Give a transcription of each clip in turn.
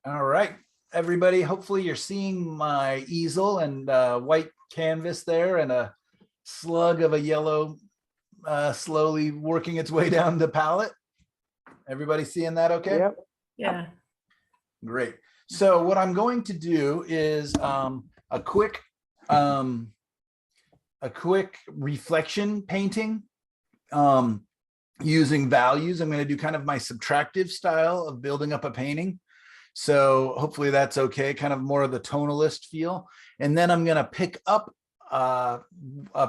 All right, everybody. Hopefully you're seeing my easel and white canvas there and a slug of a yellow slowly working its way down the palette. Everybody seeing that okay? Yep. Yeah. Great. So what I'm going to do is a quick reflection painting using values. I'm going to do kind of my subtractive style of building up a painting. So hopefully that's okay, kind of more of the tonalist feel. And then I'm going to pick up a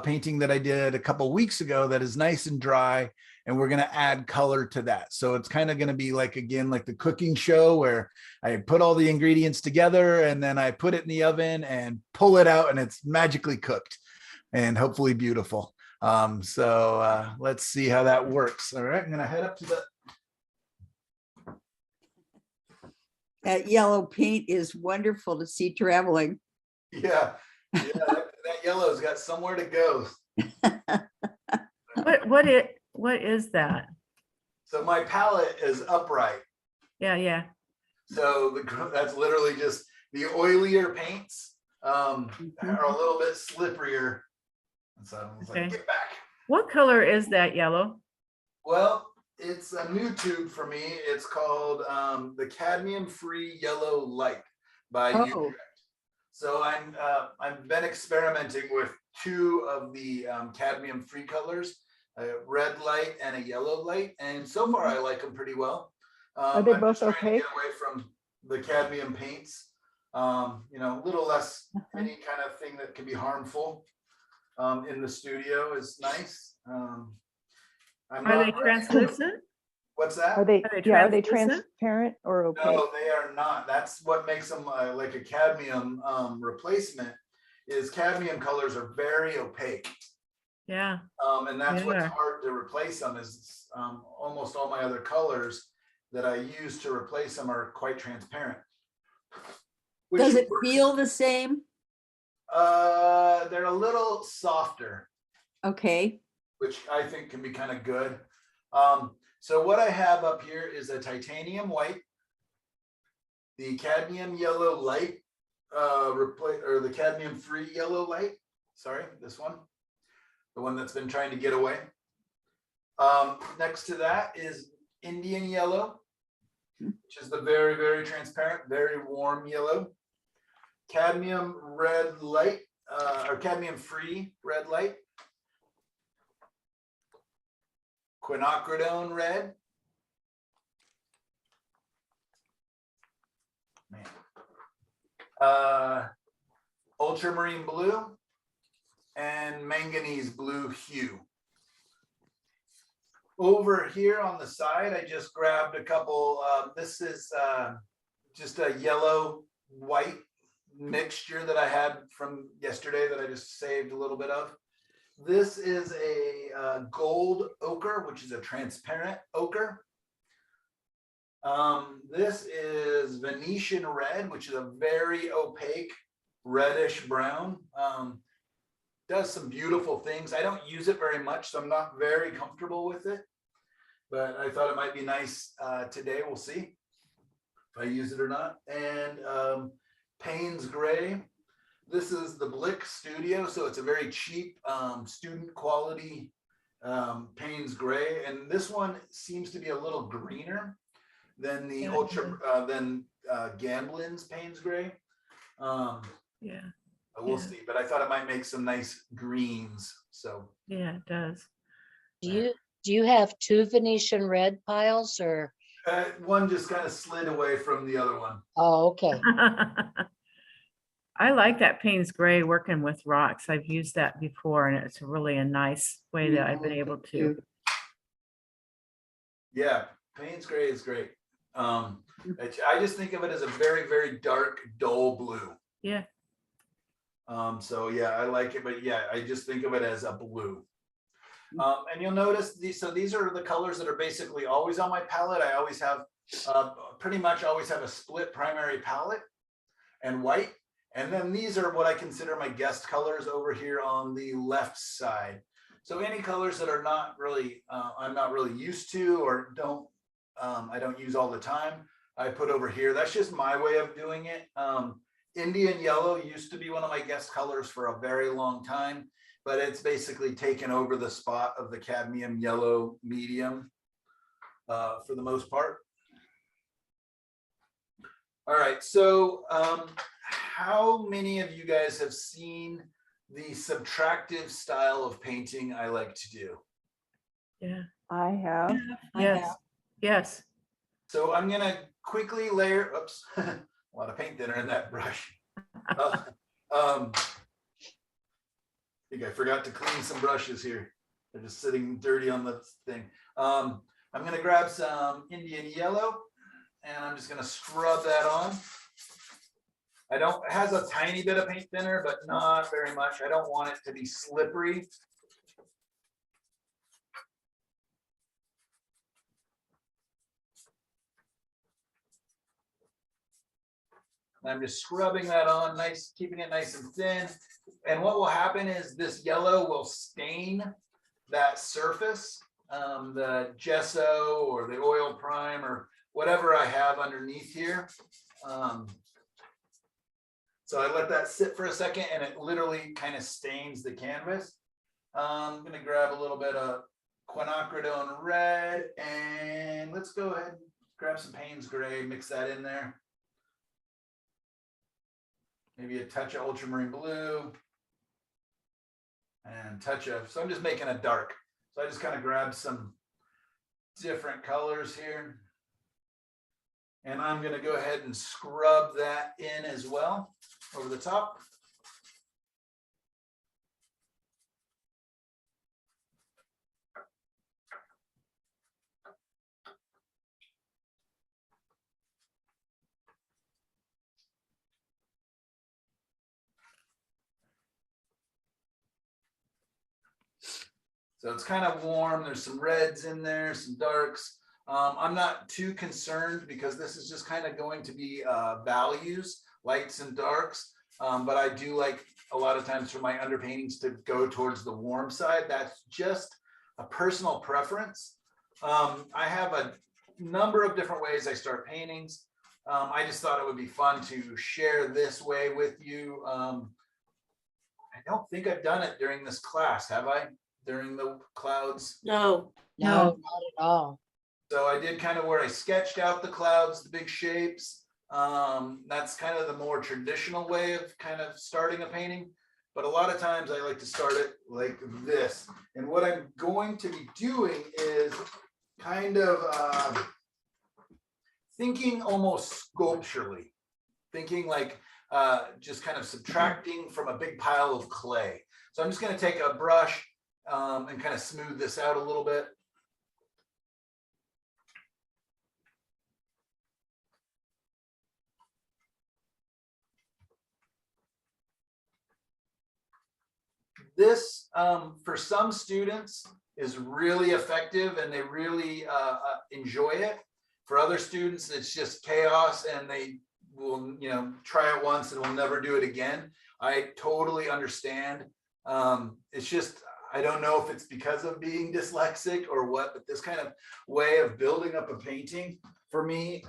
painting that I did a couple weeks ago that is nice and dry, and we're going to add color to that. So it's kind of going to be like, again, like the cooking show where I put all the ingredients together and then I put it in the oven and pull it out and it's magically cooked and hopefully beautiful. Let's see how that works. All right, I'm going to head up to the That yellow paint is wonderful to see traveling. yeah, that yellow's got somewhere to go. What is that? So my palette is upright. Yeah. So that's literally just the oilier paints are a little bit slipperier. And so I was like, get back. What color is that yellow? Well, it's a new tube for me. It's called the cadmium free yellow light by Utrecht. So I've been experimenting with two of the cadmium free colors, a red light and a yellow light, and so far I like them pretty well. Are they I'm both just trying to okay? get away from the cadmium paints, a little less any kind of thing that can be harmful in the studio is nice. Are they translucent? What's that? Are they translucent? transparent or opaque? No, they are not. That's what makes them like a cadmium replacement. Is cadmium colors are very opaque. Yeah. And that's what's Yeah. hard to replace them. Is almost all my other colors that I use to replace them are quite transparent. Does it feel the same? They're a little softer, Okay. which I think can be kind of good. So what I have up here is a titanium white, the cadmium yellow light, or the cadmium free yellow light. Sorry, this one, the one that's been trying to get away. Next to that is Indian yellow, which is the very, very transparent, very warm yellow. Cadmium red light, or cadmium free red light. Quinacridone red. Ultramarine blue and manganese blue hue. Over here on the side, I just grabbed a couple. This is just a yellow white mixture that I had from yesterday that I just saved a little bit of. This is a gold ochre, which is a transparent ochre. This is Venetian red, which is a very opaque reddish brown. Does some beautiful things. I don't use it very much, so I'm not very comfortable with it, but I thought it might be nice today. We'll see if I use it or not. And Payne's gray. This is the Blick Studio, so it's a very cheap student quality Payne's gray, and this one seems to be a little greener than the Gamblin's Payne's gray. Yeah. We'll see, but I thought it might make some nice greens. So Yeah, it does. Do you have two Venetian red piles or? one just kind of slid away from the other one. Oh, okay. I like that Payne's gray working with rocks. I've used that before, and it's really a nice way that I've been able to. Yeah, Payne's gray is great. I just think of it as a very, very dark, dull blue. Yeah. So yeah, I like it, but yeah, I just think of it as a blue. And you'll notice these are the colors that are basically always on my palette. I always have pretty much always have a split primary palette and white. And then these are what I consider my guest colors over here on the left side. So any colors that are not really, I'm not really used to or I don't use all the time, I put over here. That's just my way of doing it. Indian yellow used to be one of my guest colors for a very long time, but it's basically taken over the spot of the cadmium yellow medium for the most part. All right, so how many of you guys have seen the subtractive style of painting I like to do? Yeah. I have. Yes. Yes. So I'm gonna quickly layer, oops, a lot of paint thinner in that brush. I think I forgot to clean some brushes here. They're just sitting dirty on the thing. I'm gonna grab some Indian yellow and I'm just gonna scrub that on. It has a tiny bit of paint thinner, but not very much. I don't want it to be slippery. I'm just scrubbing that on, nice, keeping it nice and thin. And what will happen is this yellow will stain that surface, the gesso or the oil prime or whatever I have underneath here. So I let that sit for a second and it literally kind of stains the canvas. I'm gonna grab a little bit of quinacridone red and let's go ahead and grab some Payne's gray, mix that in there. Maybe a touch of ultramarine blue and touch of, so I'm just making a dark. So I just kind of grab some different colors here. And I'm going to go ahead and scrub that in as well over the top. So it's kind of warm. There's some reds in there, some darks. I'm not too concerned because this is just kind of going to be values, lights and darks. But I do like a lot of times for my underpaintings to go towards the warm side. That's just a personal preference. I have a number of different ways I start paintings. I just thought it would be fun to share this way with you. I don't think I've done it during this class, have I? During the clouds? No. No, not at all. So I did kind of where I sketched out the clouds, the big shapes. That's kind of the more traditional way of kind of starting a painting. But a lot of times I like to start it like this. And what I'm going to be doing is kind of thinking almost sculpturally, thinking like just kind of subtracting from a big pile of clay. So I'm just going to take a brush and kind of smooth this out a little bit. This, for some students, is really effective and they really enjoy it. For other students, it's just chaos and they will, try it once and will never do it again. I totally understand. It's just, I don't know if it's because of being dyslexic or what, but this kind of way of building up a painting for me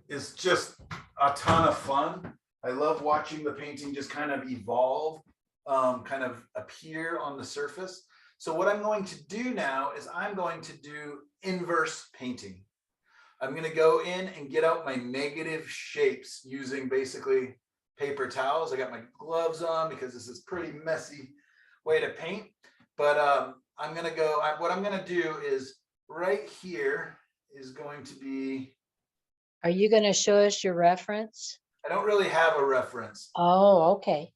is just a ton of fun. I love watching the painting just kind of evolve, kind of appear on the surface. So what I'm going to do now is I'm going to do inverse painting. I'm going to go in and get out my negative shapes using basically paper towels. I got my gloves on because this is pretty messy way to paint. But I'm going to go, what I'm going to do is right here is going to be. Are you going to show us your reference? I don't really have a reference. Oh, okay.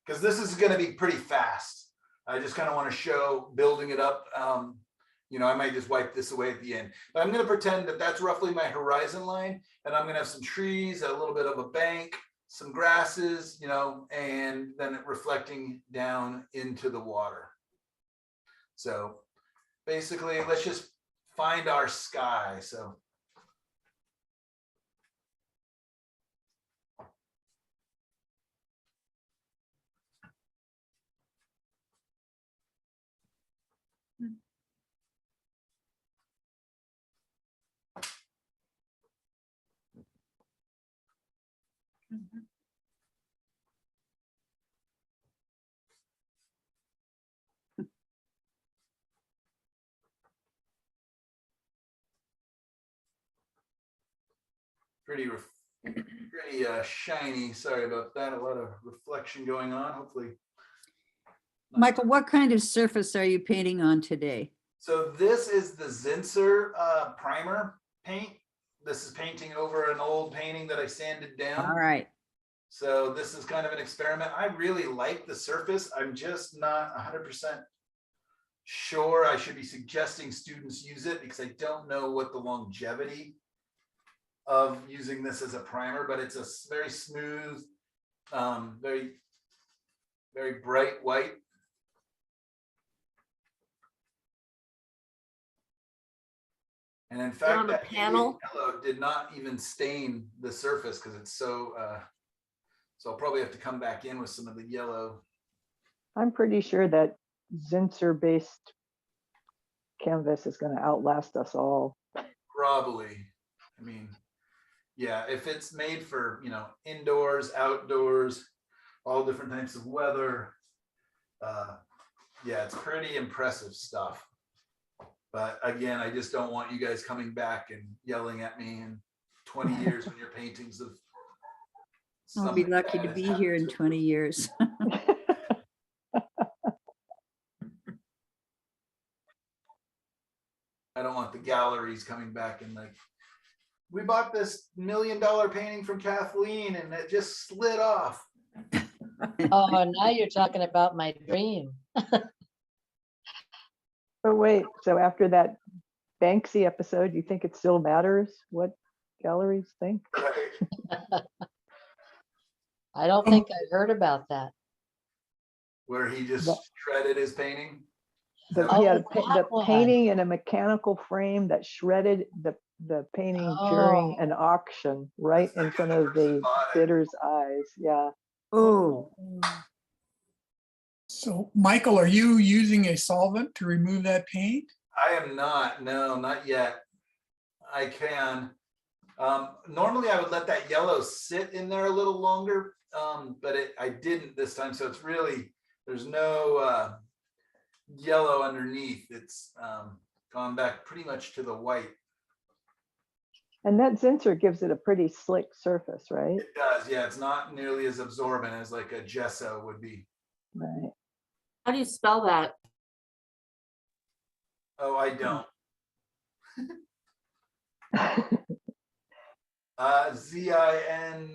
Because this is going to be pretty fast. I just kind of want to show building it up. I might just wipe this away at the end, but I'm going to pretend that that's roughly my horizon line. And I'm going to have some trees, a little bit of a bank, some grasses, and then it reflecting down into the water. So basically, let's just find our sky. So Pretty shiny. Sorry about that. A lot of reflection going on. Hopefully. Michael, what kind of surface are you painting on today? So this is the Zinsser primer paint. This is painting over an old painting that I sanded down. All right. So this is kind of an experiment. I really like the surface. I'm just not 100% sure I should be suggesting students use it because I don't know what the longevity of using this as a primer, but it's a very smooth, very, very bright white. And in fact, on the that panel? yellow did not even stain the surface because it's so, so I'll probably have to come back in with some of the yellow. I'm pretty sure that Zinsser-based canvas is going to outlast us all. Probably. I mean, yeah, if it's made for, you know, indoors, outdoors, all different types of weather, yeah, it's pretty impressive stuff. But again, I just don't want you guys coming back and yelling at me in 20 years when your paintings of. I'll be something lucky bad to has be happened here in to 20 years. I don't want the galleries coming back and like, we bought this $1 million painting from Kathleen and it just slid off. Oh, now you're talking about my dream. But wait, so after that Banksy episode, you think it still matters what galleries think? Right. I don't think I heard about that. Where he just That- shredded his painting. The, Oh, yeah, that the one. painting in a mechanical frame that shredded the painting during Oh. an auction right in front of the bidder's eyes. Yeah. Oh, So, Michael, are you using a solvent to remove that paint? I am not, no, not yet. I can. Normally I would let that yellow sit in there a little longer, but I didn't this time. So it's really, there's no yellow underneath. It's gone back pretty much to the white. And that Zinsser gives it a pretty slick surface, right? It does, yeah. It's not nearly as absorbent as like a gesso would be. Right. How do you spell that? Oh, I don't. Z-I-N.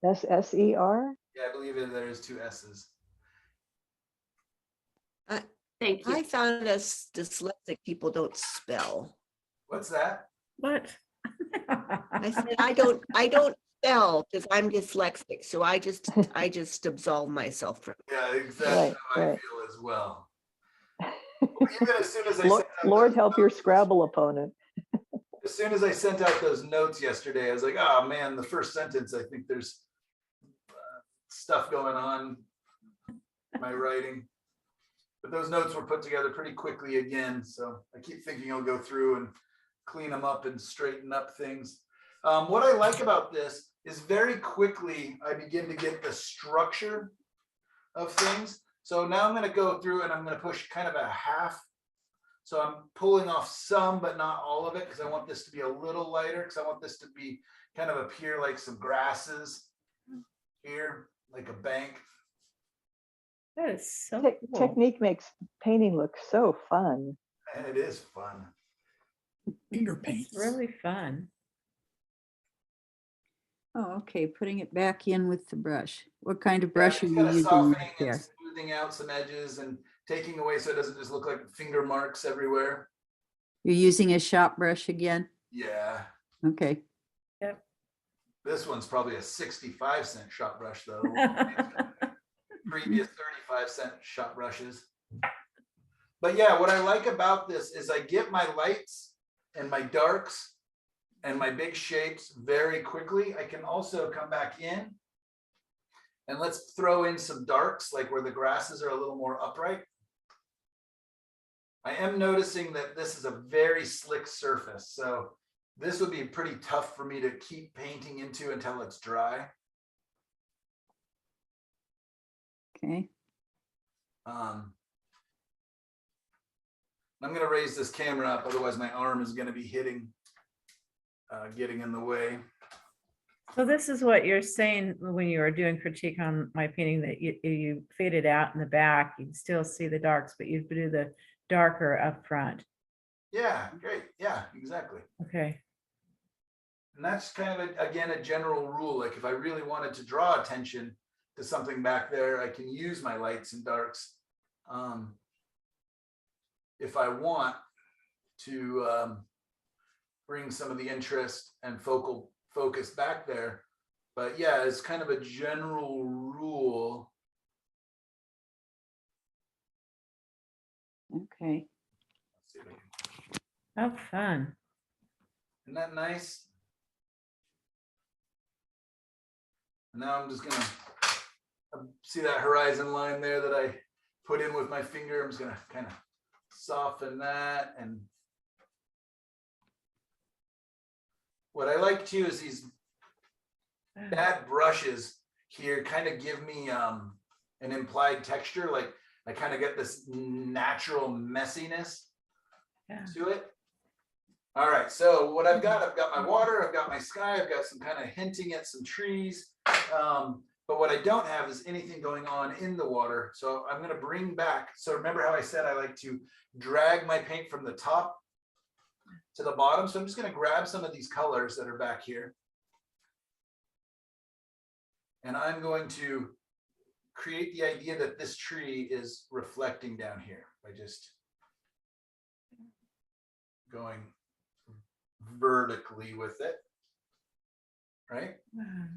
SSER? Yeah, I believe there's 2 S's. Thank you. I found us dyslexic people don't spell. What's that? What? I said, I don't spell because I'm dyslexic. So I just absolve myself from it. Yeah, exactly Right, how I right. feel as well. Even as soon as I Lord, sent out Lord those help your notes- Scrabble opponent. As soon as I sent out those notes yesterday, I was like, oh man, the first sentence, I think there's stuff going on in my writing. But those notes were put together pretty quickly again. So I keep thinking I'll go through and clean them up and straighten up things. What I like about this is very quickly I begin to get the structure of things. So now I'm going to go through and I'm going to push kind of a half. So I'm pulling off some, but not all of it, because I want this to be a little lighter, because I want this to be kind of appear like some grasses here, like a bank. That is so cool. Technique makes painting look so fun. And it is fun. Finger paint. It's really fun. oh, okay. Putting it back in with the brush. What kind of Yeah, brush are just you kind of using softening right and there? smoothing out some edges and taking away so it doesn't just look like finger marks everywhere. You're using a shop brush again? Yeah. Okay. This one's probably a 65-cent shot brush though. Previous 35-cent shot brushes. But yeah, what I like about this is I get my lights and my darks and my big shapes very quickly. I can also come back in and let's throw in some darks, like where the grasses are a little more upright. I am noticing that this is a very slick surface. So This would be pretty tough for me to keep painting into until it's dry. Okay. I'm gonna raise this camera up, otherwise my arm is gonna be hitting, getting in the way. So this is what you're saying when you were doing critique on my painting, that you fade it out in the back, you can still see the darks, but you do the darker up front. Yeah, great. Yeah, exactly. Okay. And that's kind of, again, a general rule. Like if I really wanted to draw attention to something back there, I can use my lights and darks. If I want to bring some of the interest and focus back there. But yeah, it's kind of a general rule. Okay. Let's see if I can- Oh, fun. Isn't that nice? Now I'm just gonna see that horizon line there that I put in with my finger. I'm just gonna kind of soften that. And what I like too is these bad brushes here kind of give me an implied texture. Like I kind of get this natural messiness Yeah. to it. All right, so what I've got my water, I've got my sky, I've got some kind of hinting at some trees. But what I don't have is anything going on in the water. So I'm gonna bring back, so remember how I said I like to drag my paint from the top to the bottom. So I'm just gonna grab some of these colors that are back here. And I'm going to create the idea that this tree is reflecting down here by just going vertically with it, right?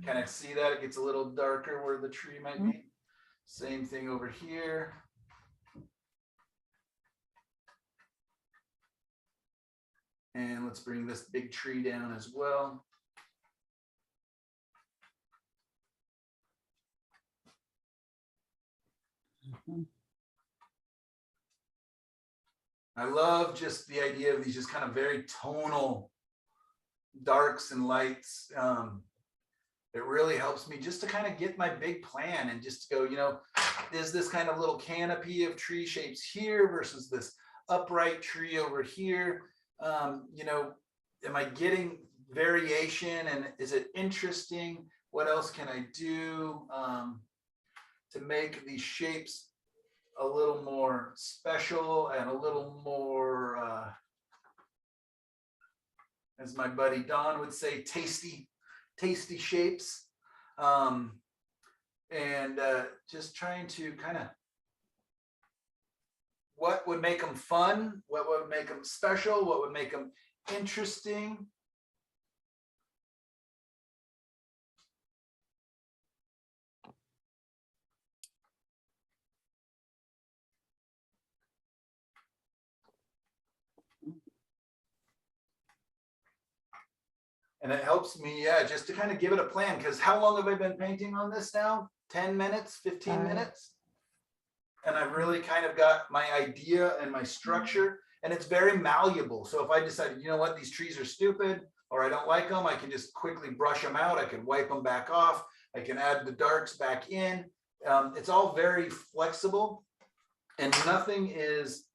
Kind of see that it gets a little darker where the tree might be. Same thing over here. And let's bring this big tree down as well. I love just the idea of these just kind of very tonal darks and lights. It really helps me just to kind of get my big plan and just go, you know, is this kind of little canopy of tree shapes here versus this upright tree over here? You know, am I getting variation and is it interesting? What else can I do to make these shapes a little more special and a little more, as my buddy Don would say, tasty shapes. And just trying to kind of, what would make them fun? What would make them special? What would make them interesting? And it helps me, yeah, just to kind of give it a plan. Because how long have I been painting on this now? 10 minutes, 15 minutes? And I've really kind of got my idea and my structure, and it's very malleable. So if I decided, you know what, these trees are stupid, or I don't like them, I can just quickly brush them out. I can wipe them back off. I can add the darks back in. It's all very flexible, and nothing is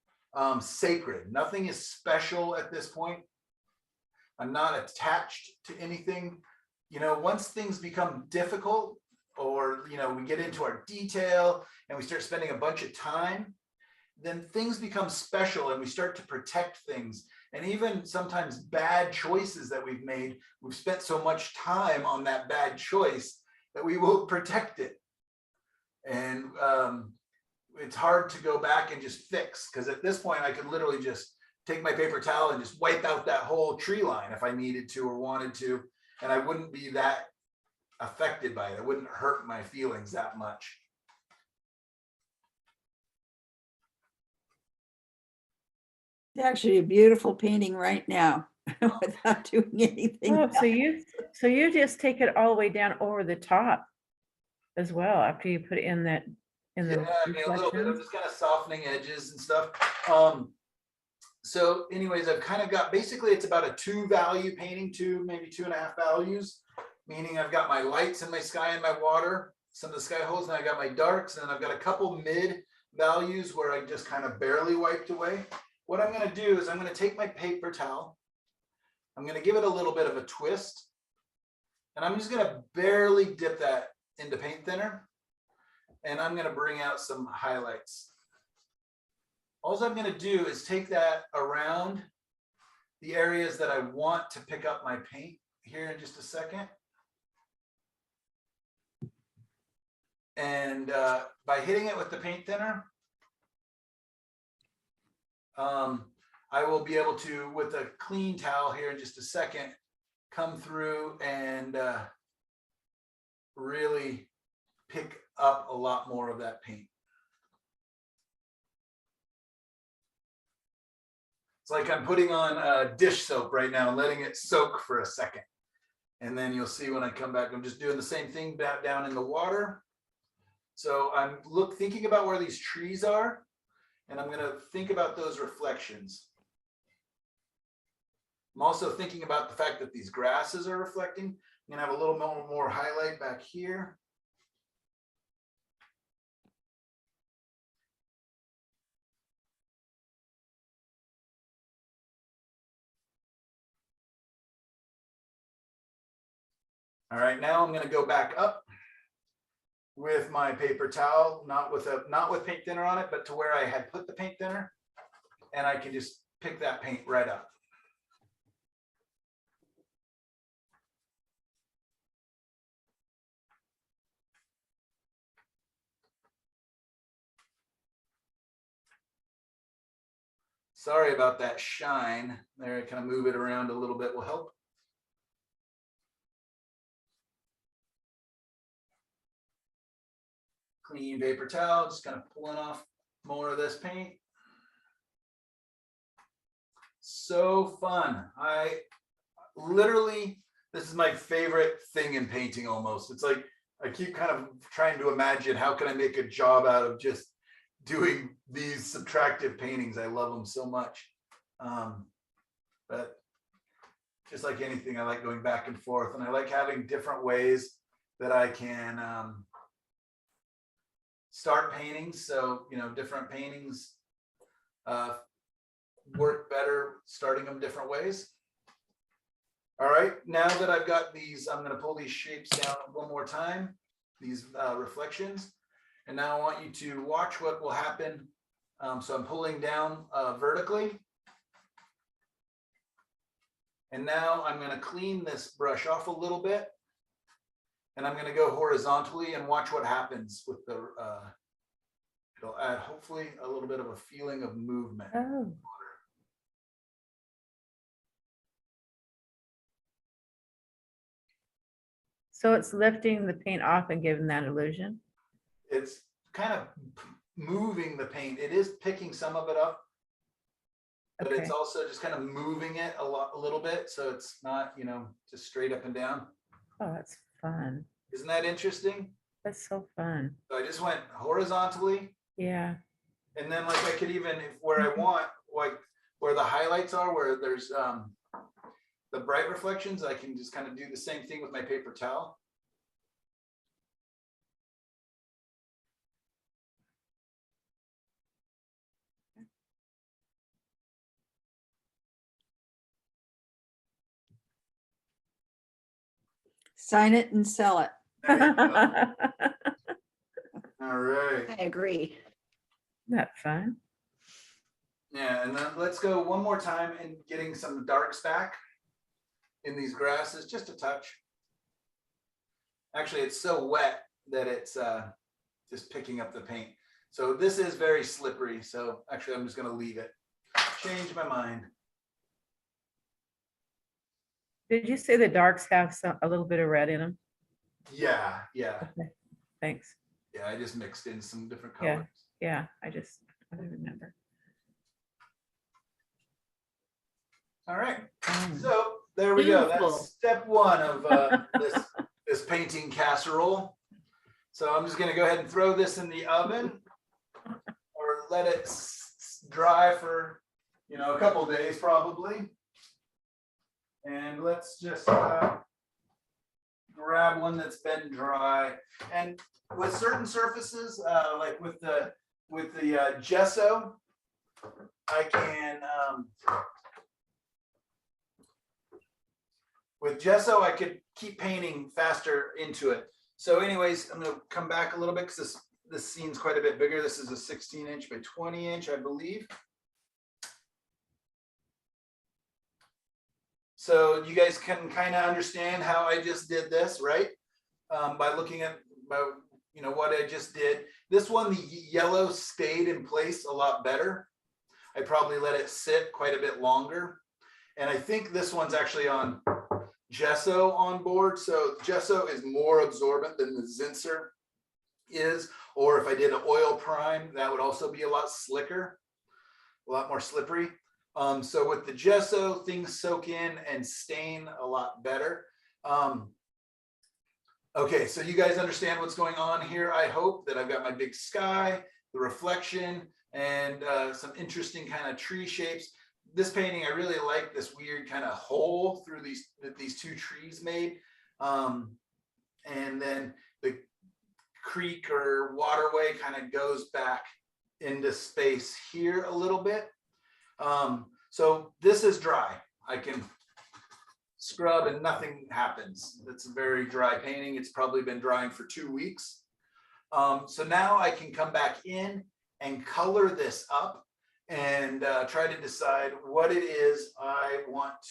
sacred. Nothing is special at this point. I'm not attached to anything. You know, once things become difficult, or, you know, we get into our detail and we start spending a bunch of time, then things become special and we start to protect things. And even sometimes bad choices that we've made, we've spent so much time on that bad choice that we will protect it. And it's hard to go back and just fix, because at this point I could literally just take my paper towel and just wipe out that whole tree line if I needed to or wanted to, and I wouldn't be that affected by it. It wouldn't hurt my feelings that much. It's actually a beautiful painting right now without doing anything. Oh, so else. you just take it all the way down over the top as well after you put it in that, in the Yeah, I mean, a little bit. I'm reflections? just kind of softening edges and stuff. So anyways, I've kind of got, basically it's about a 2-value painting, maybe 2.5 values, meaning I've got my lights in my sky and my water, some of the sky holes, and I got my darks, and I've got a couple mid values where I just kind of barely wiped away. What I'm going to do is I'm going to take my paper towel, I'm going to give it a little bit of a twist, and I'm just going to barely dip that into paint thinner, and I'm going to bring out some highlights. All I'm going to do is take that around the areas that I want to pick up my paint here in just a second. And by hitting it with the paint thinner, I will be able to, with a clean towel here in just a second, come through and really pick up a lot more of that paint. It's like I'm putting on dish soap right now and letting it soak for a second. And then you'll see when I come back, I'm just doing the same thing back down in the water. So I'm thinking about where these trees are, and I'm going to think about those reflections. I'm also thinking about the fact that these grasses are reflecting. I'm going to have a little more highlight back here. All right, now I'm going to go back up with my paper towel, not with paint thinner on it, but to where I had put the paint thinner, and I can just pick that paint right up. Sorry about that shine there. Kind of move it around a little bit will help. Clean paper towel, just kind of pulling off more of this paint. So fun. I literally, this is my favorite thing in painting almost. It's like, I keep kind of trying to imagine how can I make a job out of just doing these subtractive paintings. I love them so much. But just like anything, I like going back and forth, and I like having different ways that I can start paintings. So, you know, different paintings work better starting them different ways. All right, now that I've got these, I'm going to pull these shapes down one more time, these reflections. And now I want you to watch what will happen. So I'm pulling down vertically. And now I'm going to clean this brush off a little bit. And I'm going to go horizontally and watch what happens with the, it'll add hopefully a little bit of a feeling of movement. Oh. So it's lifting the paint off and giving that illusion? It's kind of moving the paint. It is picking some of it up, but Okay. it's also just kind of moving it a little bit. So it's not, you know, just straight up and down. Oh, that's fun. Isn't that interesting? That's so fun. So I just went horizontally, Yeah. and then like I could even, where I want, like where the highlights are, where there's the bright reflections, I can just kind of do the same thing with my paper towel. Sign it and sell it. There you go. All right. I agree. That fun. Yeah, and then let's go one more time and getting some darks back in these grasses, just a touch. Actually, it's so wet that it's just picking up the paint. So this is very slippery. So actually, I'm just going to leave it. Change my mind. Did you say the darks have a little bit of red in them? Yeah, Thanks. yeah. I just mixed in some different Yeah. colors. Yeah, I don't remember. All right. Oh. So there we go. Beautiful. That's step one of this painting casserole. So I'm just going to go ahead and throw this in the oven or let it dry for you know, a couple days probably. And let's just grab one that's been dry. And with certain surfaces, like with the gesso, I can with gesso I could keep painting faster into it. So anyways, I'm going to come back a little bit because this scene's quite a bit bigger. This is a 16-inch by 20-inch, I believe. So you guys can kind of understand how I just did this, right? By looking at you know what I just did. This one, the yellow stayed in place a lot better. I probably let it sit quite a bit longer. And I think this one's actually on gesso on board. So gesso is more absorbent than the Zinsser is. Or if I did an oil prime, that would also be a lot slicker, a lot more slippery. So with the gesso, things soak in and stain a lot better. Okay, so you guys understand what's going on here. I hope that I've got my big sky, the reflection, and some interesting kind of tree shapes. This painting, I really like this weird kind of hole through these two trees made. And then the creek or waterway kind of goes back into space here a little bit. So this is dry. I can scrub and nothing happens. It's a very dry painting. It's probably been drying for 2 weeks. So now I can come back in and color this up and try to decide what it is I want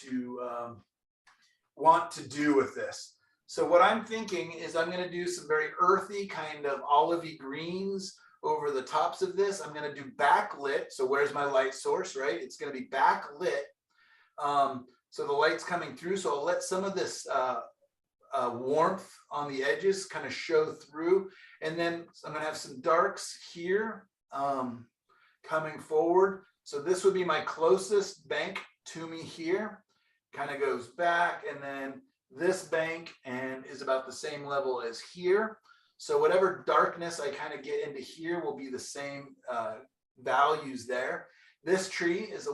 to do with this. So what I'm thinking is I'm going to do some very earthy kind of olivey greens over the tops of this. I'm going to do backlit. So where's my light source, right? It's going to be backlit. So the light's coming through. So I'll let some of this warmth on the edges kind of show through. And then I'm going to have some darks here coming forward. So this would be my closest bank to me here. Kind of goes back, and then this bank and is about the same level as here. So whatever darkness I kind of get into here will be the same values there. This tree is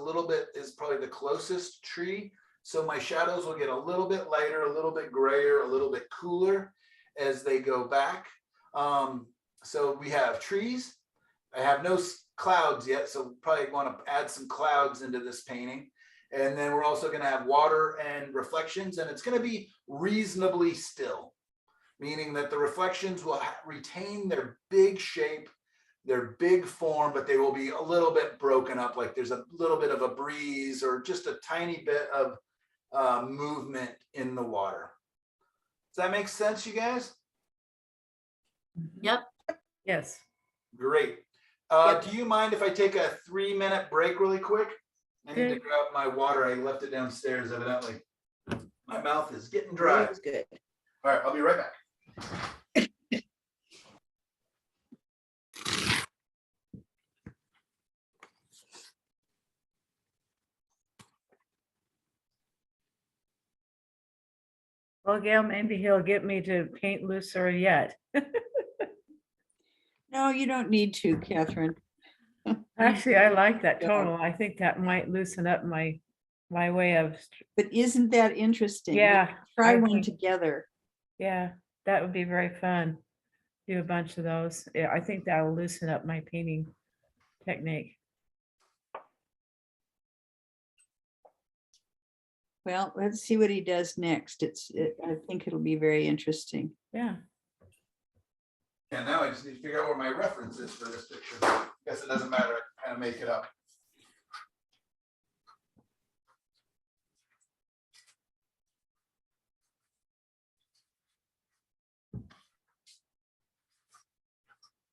probably the closest tree. So my shadows will get a little bit lighter, a little bit grayer, a little bit cooler as they go back. So we have trees. I have no clouds yet, so probably want to add some clouds into this painting. And then we're also going to have water and reflections, and it's going to be reasonably still, meaning that the reflections will retain their big shape, their big form, but they will be a little bit broken up, like there's a little bit of a breeze or just a tiny bit of movement in the water. Does that make sense, you guys? Yep. Yes. Great. Do you mind if I take a 3-minute break really quick? I need to Okay. grab my water. I left it downstairs, evidently. My mouth is getting dry. That was good. All right, I'll be right back. Well, Gail, maybe he'll get me to paint looser yet. No, you don't need to, Catherine. Actually, I like that Yeah. total. I think that might loosen up my way of, But isn't that interesting? yeah. Try I one think- together. Yeah, that would be very fun. Do a bunch of those. Yeah, I think that will loosen up my painting technique. Well, let's see what he does next. I think it'll be very interesting. Yeah. And now I just need to figure out where my reference is for this picture. Guess it doesn't matter. I kind of make it up.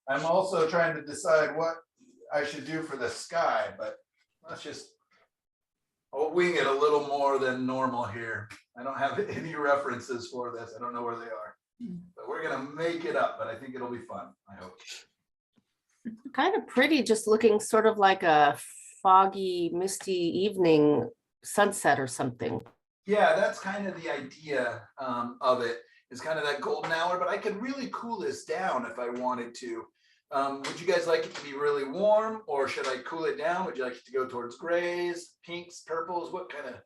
I'm also trying to decide what I should do for the sky, but I'll wing it a little more than normal here. I don't have any references for this. I don't know where they are, but we're gonna make it up, but I think it'll be fun, I hope. Kind of pretty, just looking sort of like a foggy, misty evening sunset or something. Yeah, that's kind of the idea of it, is kind of that golden hour, but I could really cool this down if I wanted to. Would you guys like it to be really warm, or should I cool it down? Would you like it to go towards grays, pinks, purples? What kind of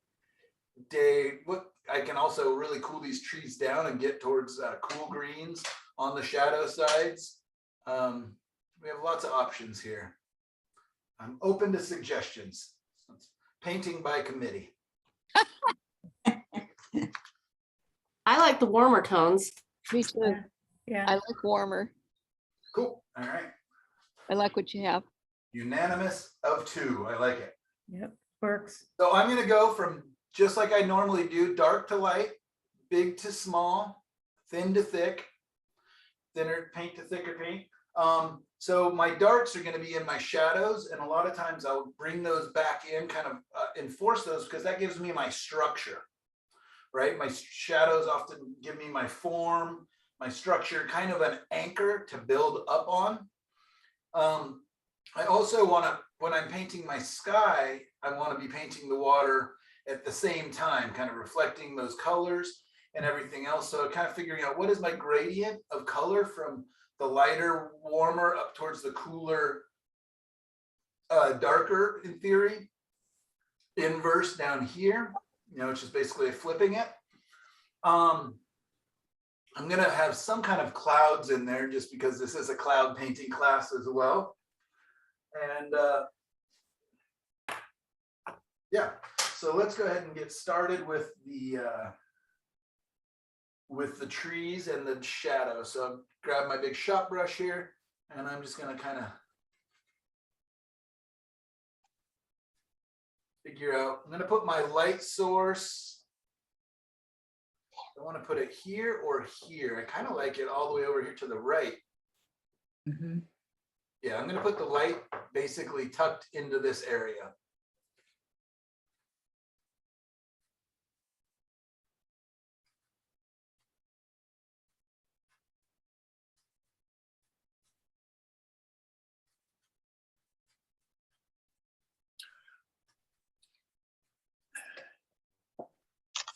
day? What I can also really cool these trees down and get towards cool greens on the shadow sides. We have lots of options here. I'm open to suggestions. Painting by committee. I like the warmer tones. Me too. Yeah. I like warmer. Cool. All right. I like what you have. Unanimous of 2. I like it. Yep, works. So I'm going to go from just like I normally do, dark to light, big to small, thin to thick, thinner paint to thicker paint. So my darks are going to be in my shadows, and a lot of times I'll bring those back in, kind of enforce those, because that gives me my structure, right? My shadows often give me my form, my structure, kind of an anchor to build up on. I also want to, when I'm painting my sky, I want to be painting the water at the same time, kind of reflecting those colors and everything else. So kind of figuring out what is my gradient of color from the lighter, warmer up towards the cooler, darker in theory, inverse down here, you know, which is basically flipping it. I'm going to have some kind of clouds in there just because this is a cloud painting class as well. And yeah, so let's go ahead and get started with the trees and the shadow. So grab my big shot brush here, and I'm just going to kind of figure out, I'm going to put my light source. I want to put it here or here. I kind of like it all the way over here to the right. Mhm. Yeah, I'm going to put the light basically tucked into this area.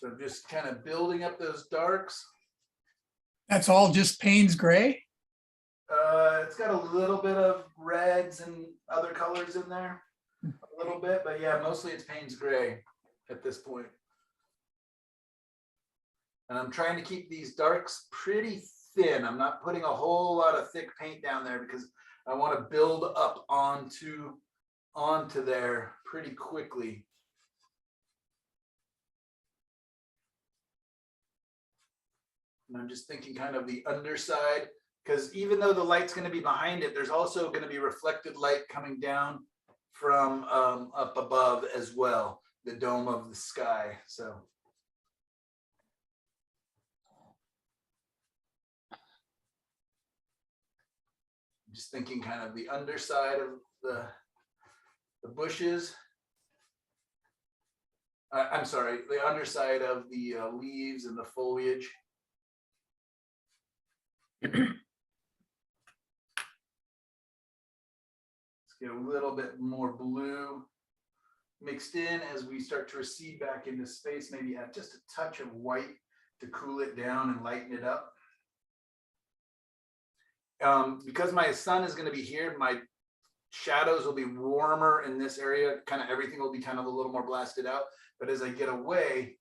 So just kind of building up those darks. That's all just Payne's gray? It's got a little bit of reds and other colors in there, a little bit, but yeah, mostly it's Payne's gray at this point. And I'm trying to keep these darks pretty thin. I'm not putting a whole lot of thick paint down there because I want to build up onto there pretty quickly. And I'm just thinking kind of the underside, because even though the light's going to be behind it, there's also going to be reflected light coming down from up above as well, the dome of the sky. So I'm just thinking kind of the underside of the bushes. I'm sorry, the underside of the leaves and the foliage. Let's get a little bit more blue mixed in as we start to recede back into space. Maybe add just a touch of white to cool it down and lighten it up. Because my sun is going to be here, my shadows will be warmer in this area. Kind of everything will be kind of a little more blasted out. But as I get away,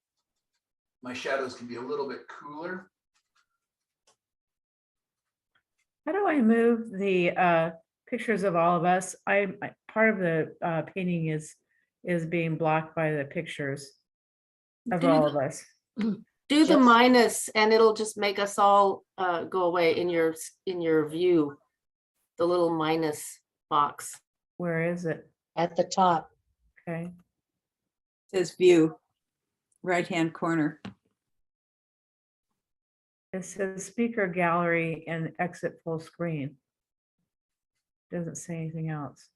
my shadows can be a little bit cooler. How do I move the pictures of all of us? Part of the painting is being blocked by the pictures of all of us. Do the Just- minus and it'll just make us all go away in your view, the little minus box. Where is it? At the top. Okay. Says view, right-hand corner. It says speaker gallery and exit full screen. Doesn't say anything else.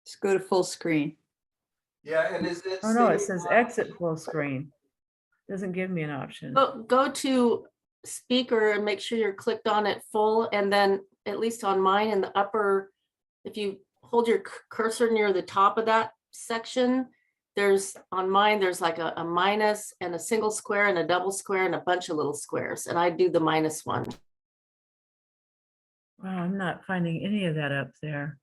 Just go to full screen. Yeah, and is it? Oh no, it stating says on- exit full screen. Doesn't give me an option. Go to speaker and make sure you're clicked on it full, and then at least on mine in the upper, if you hold your cursor near the top of that section, on mine, there's like a minus and a single square and a double square and a bunch of little squares. And I do the minus one. Wow, I'm not finding any of that up there.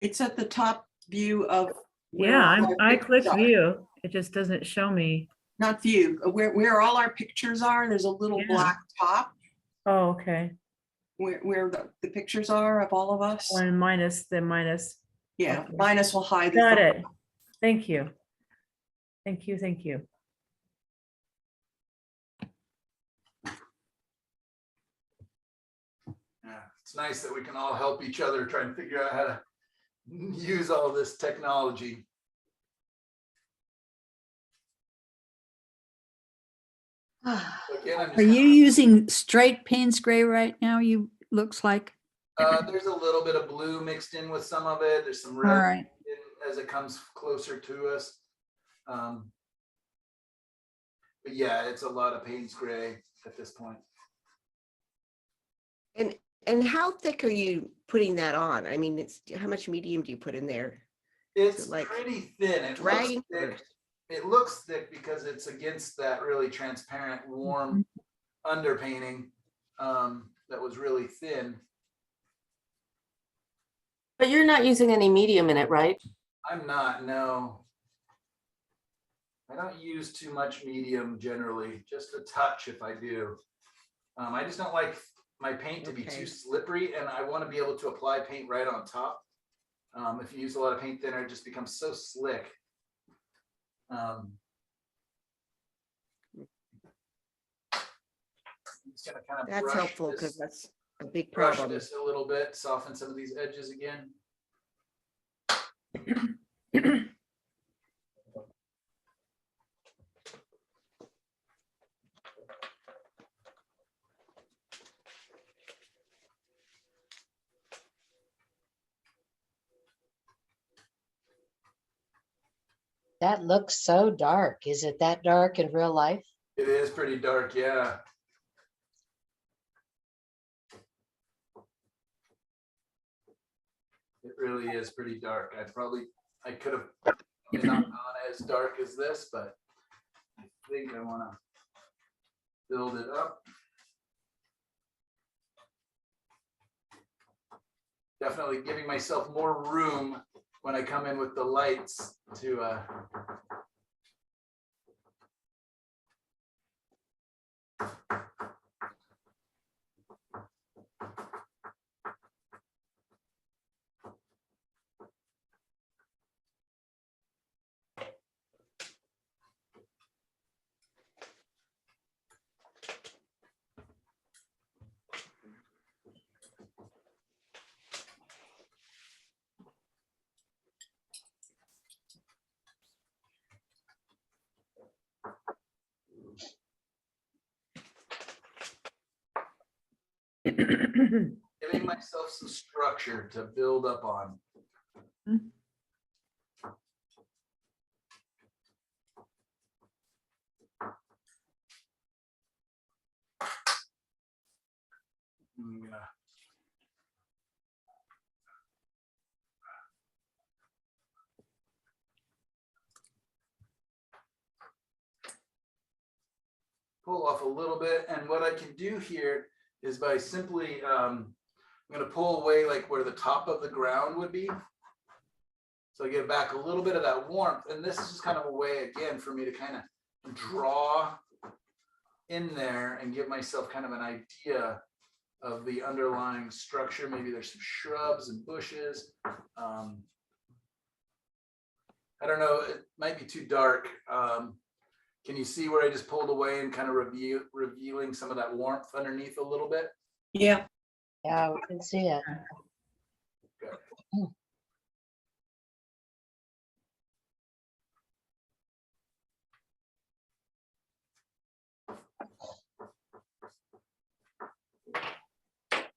It's at the top view of. where Yeah, all our I pictures clicked are. view. It just doesn't show me. Not view, where all our pictures are, there's a little Yeah. black top Oh, okay. where the pictures are of all of us. One minus the minus. Yeah, okay. minus will hide. the Got photo. it. Thank you. Thank you, thank you. Yeah, it's nice that we can all help each other try and figure out how to use all this technology. Again, I'm Are just you using straight Payne's gray right now? You, looks like, there's a little bit of blue mixed in with some of it. There's some all red right. as it comes closer to us. But yeah, it's a lot of Payne's gray at this point. And how thick are you putting that on? I mean, it's, how much medium do you put in there? It's like pretty thin. It looks Dragging? thick. It looks thick because it's against that really transparent, warm underpainting that was really thin. But you're not using any medium in it, right? I'm not, no. I don't use too much medium generally, just a touch if I do. I just don't like my paint to be Okay. too slippery, and I want to be able to apply paint right on top. If you use a lot of paint thinner, it just becomes so slick. I'm just gonna kind of That's brush helpful this- because that's a big brush problem. this a little bit, soften some of these edges again. That looks so dark. Is it that dark in real life? It is pretty dark, yeah. It really is pretty dark. I could have not gone as dark as this, but I think I want to build it up. Definitely giving myself more room when I come in with the lights to giving myself some structure to build up on. I'm gonna pull off a little bit, and what I can do here is by simply I'm going to pull away like where the top of the ground would be, so I get back a little bit of that warmth. And this is just kind of a way again for me to kind of draw in there and give myself kind of an idea of the underlying structure. Maybe there's some shrubs and bushes. I don't know, it might be too dark. Can you see where I just pulled away and kind of revealing some of that warmth underneath a little bit? Yeah, Yeah, we can see it.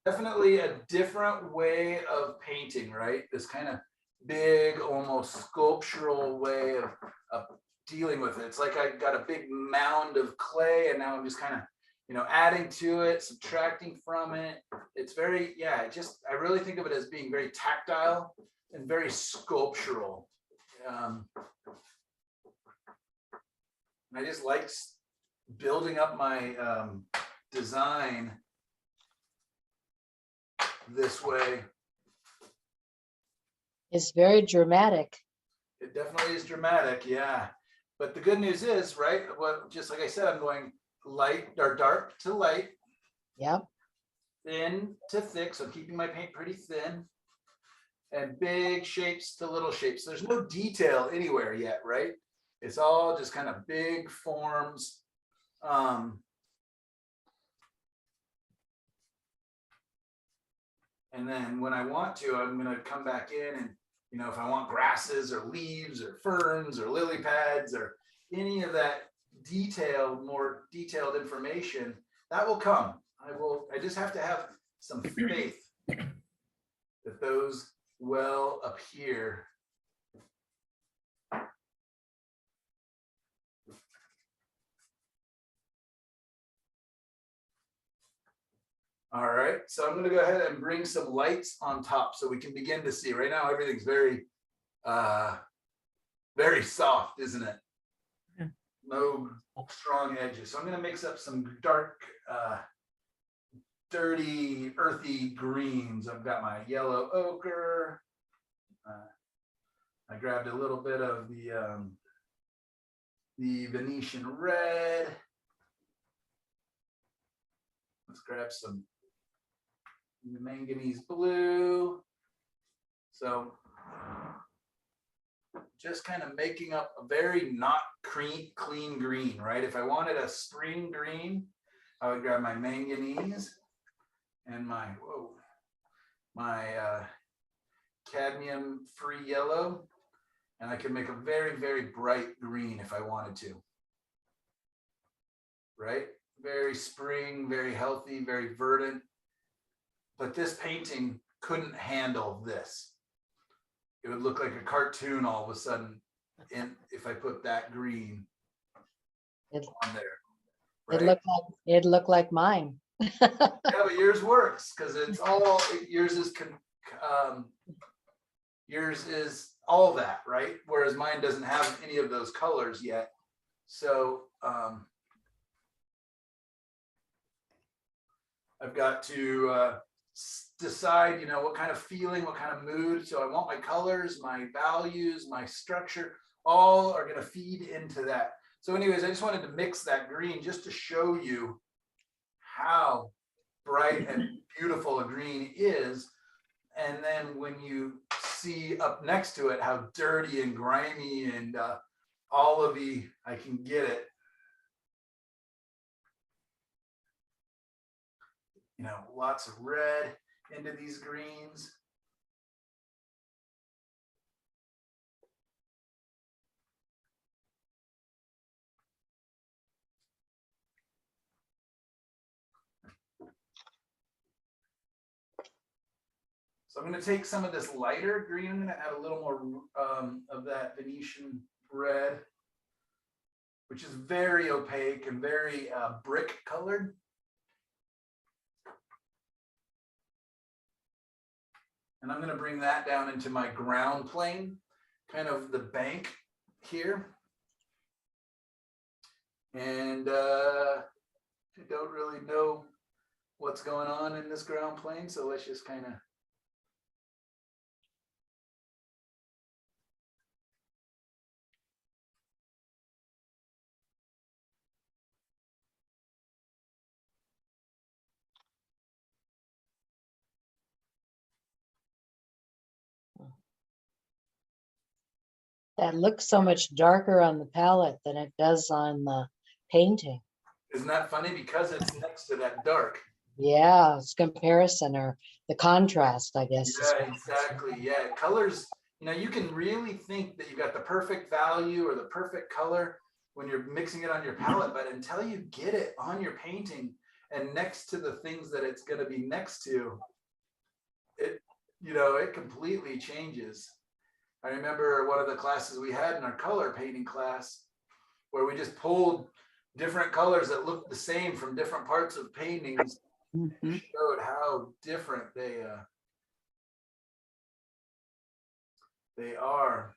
Definitely a different way of painting, right? This kind of big, almost sculptural way of dealing with it. It's like I got a big mound of clay and now I'm just kind of, adding to it, subtracting from it. It's very, yeah, I really think of it as being very tactile and very sculptural. I just like building up my design this way. It's very dramatic. It definitely is dramatic, yeah. But the good news is, right, what, just like I said, I'm going light or dark to light, Yep. thin to thick, so keeping my paint pretty thin, and big shapes to little shapes. There's no detail anywhere yet, right? It's all just kind of big forms. And then when I want to, I'm going to come back in and, you know, if I want grasses or leaves or ferns or lily pads or any of that detailed, more detailed information, that will come. I just have to have some faith that those will appear. All right, so I'm gonna go ahead and bring some lights on top so we can begin to see. Right now, everything's very, very soft, isn't it? Yeah. No strong edges. So I'm gonna mix up some dark, dirty, earthy greens. I've got my yellow ochre. I grabbed a little bit of the Venetian red. Let's grab some manganese blue. So just kind of making up a very not clean green, right? If I wanted a spring green, I would grab my manganese and my cadmium free yellow, and I can make a very, very bright green if I wanted to, right? Very spring, very healthy, very verdant. But this painting couldn't handle this. It would look like a cartoon all of a sudden if I put that green on there. Right? It looked like mine. Yeah, but yours works because it's all yours is all that, right? Whereas mine doesn't have any of those colors yet. So I've got to decide, you know, what kind of feeling, what kind of mood. So I want my colors, my values, my structure, all are going to feed into that. So anyways, I just wanted to mix that green just to show you how bright and beautiful a green is. And then when you see up next to it how dirty and grimy and olivey I can get it, you know, lots of red into these greens. So I'm going to take some of this lighter green. I'm going to add a little more of that Venetian red, which is very opaque and very brick colored. And I'm going to bring that down into my ground plane, kind of the bank here. And I don't really know what's going on in this ground plane, so let's just kind of That looks so much darker on the palette than it does on the painting. Isn't that funny? Because it's next to that dark. Yeah, it's comparison or the contrast, I guess. Yeah, exactly. Yeah, colors, you know, you can really think that you got the perfect value or the perfect color when you're mixing it on your palette, but until you get it on your painting and next to the things that it's going to be next to, it, you know, it completely changes. I remember one of the classes we had in our color painting class where we just pulled different colors that looked the same from different parts of paintings. Mhm. Showed how different they are.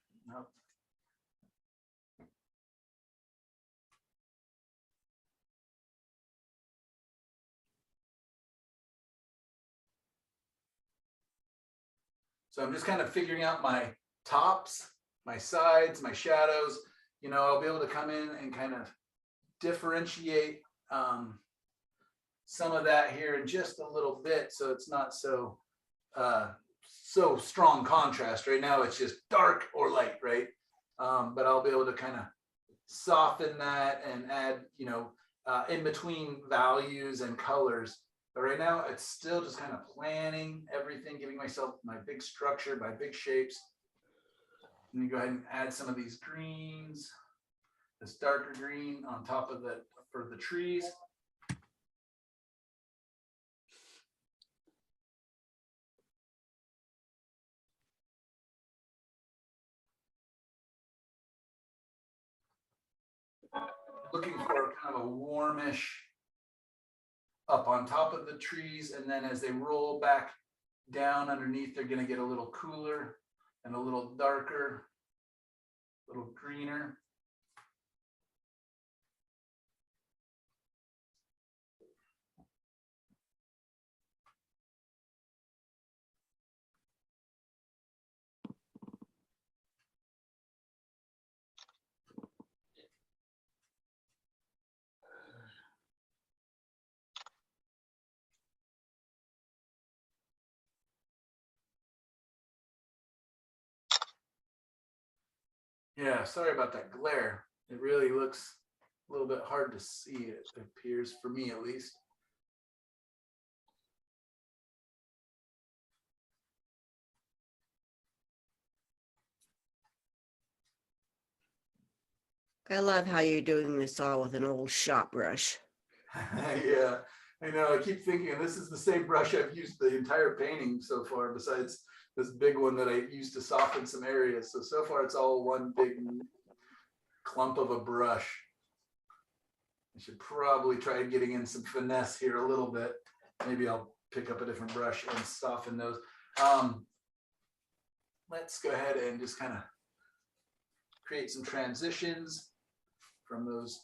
So I'm just kind of figuring out my tops, my sides, my shadows. You know, I'll be able to come in and kind of differentiate some of that here in just a little bit, so it's not so so strong contrast. Right now it's just dark or light, right? But I'll be able to kind of soften that and add, you know, in between values and colors. But right now it's still just kind of planning everything, giving myself my big structure, my big shapes. Let me go ahead and add some of these greens, this darker green on top of the for the trees. Looking for kind of a warmish up on top of the trees, and then as they roll back down underneath, they're going to get a little cooler and a little darker, a little greener. Yeah, sorry about that glare. It really looks a little bit hard to see, it appears, for me at least. I love how you're doing this all with an old shop brush. Yeah, I know. I keep thinking this is the same brush I've used the entire painting so far, besides this big one that I used to soften some areas. So far it's all one big clump of a brush. I should probably try getting in some finesse here a little bit. Maybe I'll pick up a different brush and soften those. Let's go ahead and just kind of create some transitions from those,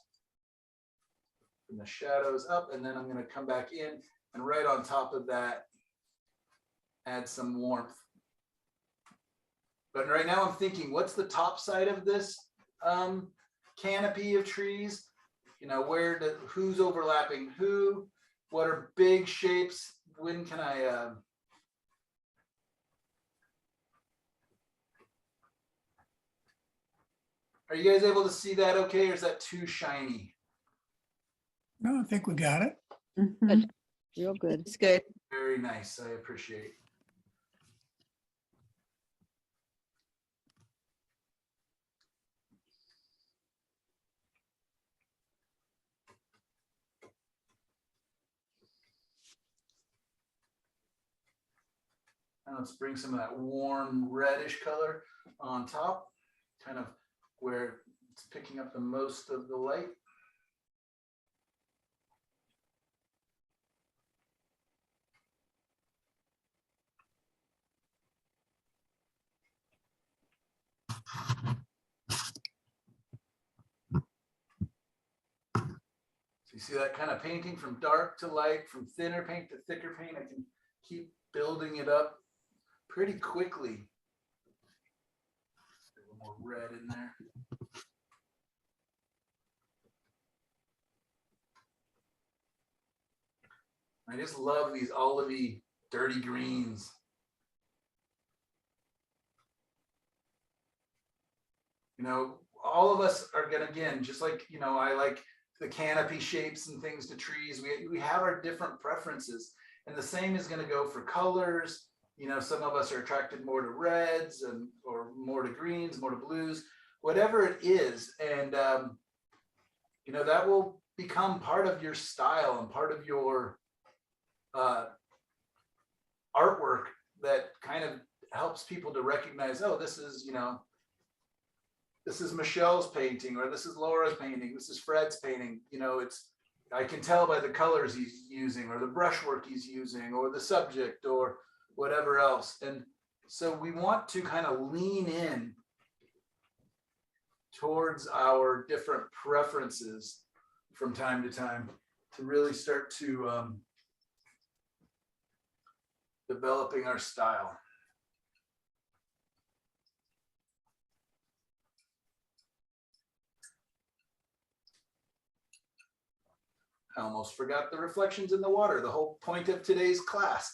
from the shadows up, and then I'm going to come back in and right on top of that add some warmth. But right now I'm thinking, what's the top side of this canopy of trees? You know, who's overlapping who? What are big shapes? When can I are you guys able to see that okay, or is that too shiny? No, I think we got it. Mhm. Real good. It's good. Very nice, I appreciate. Now let's bring some of that warm reddish color on top, kind of where it's picking up the most of the light. So you see that kind of painting from dark to light, from thinner paint to thicker paint. I can keep building it up pretty quickly. A little more red in there. I just love these olivey, dirty greens. You know, all of us are gonna, again, just like, you know, I like the canopy shapes and things to trees. We have our different preferences, and the same is gonna go for colors. You know, some of us are attracted more to reds and or more to greens, more to blues, whatever it is. And you know, that will become part of your style and part of your artwork that kind of helps people to recognize, oh, this is, you know, this is Michelle's painting, or this is Laura's painting, this is Fred's painting. You know, it's, I can tell by the colors he's using, or the brushwork he's using, or the subject, or whatever else. And so we want to kind of lean in towards our different preferences from time to time to really start to developing our style. I almost forgot the reflections in the water, the whole point of today's class.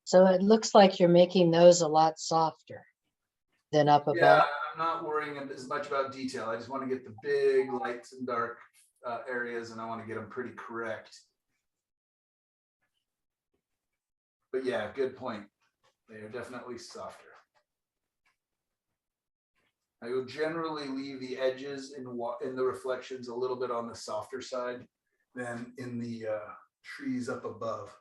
So it looks like you're making those a lot softer than up Yeah, above. I'm not worrying as much about detail. I just want to get the big lights and dark areas, and I want to get them pretty correct. But yeah, good point. They are definitely softer. I will generally leave the edges in the reflections a little bit on the softer side than in the trees up above.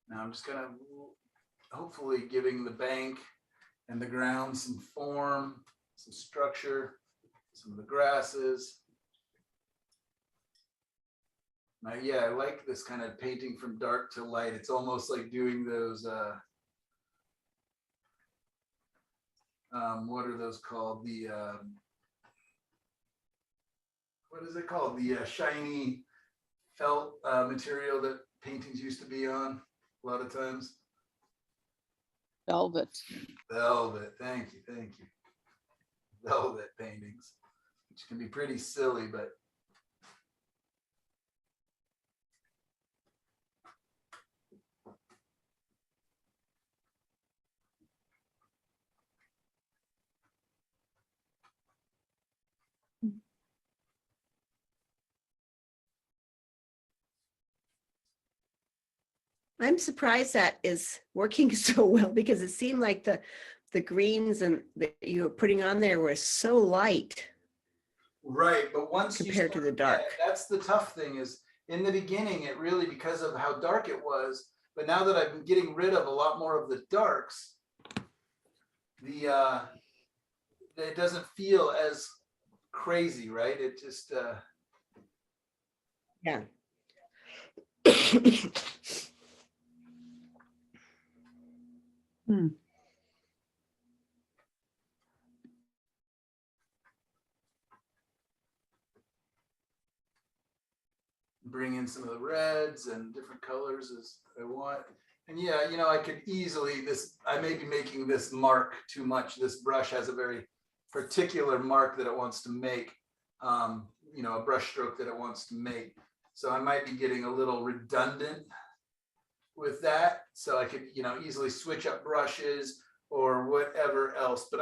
Now I'm just gonna hopefully giving the bank and the ground some form, some structure, some of the grasses. Now, yeah, I like this kind of painting from dark to light. It's almost like doing those, what are those called? The, what is it called? The shiny felt material that paintings used to be on a lot of times. Velvet. Velvet, thank you, thank you. Velvet paintings, which can be pretty silly, but I'm surprised that is working so well because it seemed like the greens and that you were putting on there were so light right. But once compared to the yeah, dark. that's the tough thing is in the beginning, it really, because of how dark it was, but now that I've been getting rid of a lot more of the darks, the it doesn't feel as crazy, right? It just Yeah. bring in some of the reds and different colors as I want. And yeah, you know, I could easily, I may be making this mark too much. This brush has a very particular mark that it wants to make, you know, a brush stroke that it wants to make. So I might be getting a little redundant with that. So I could, you know, easily switch up brushes or whatever else. But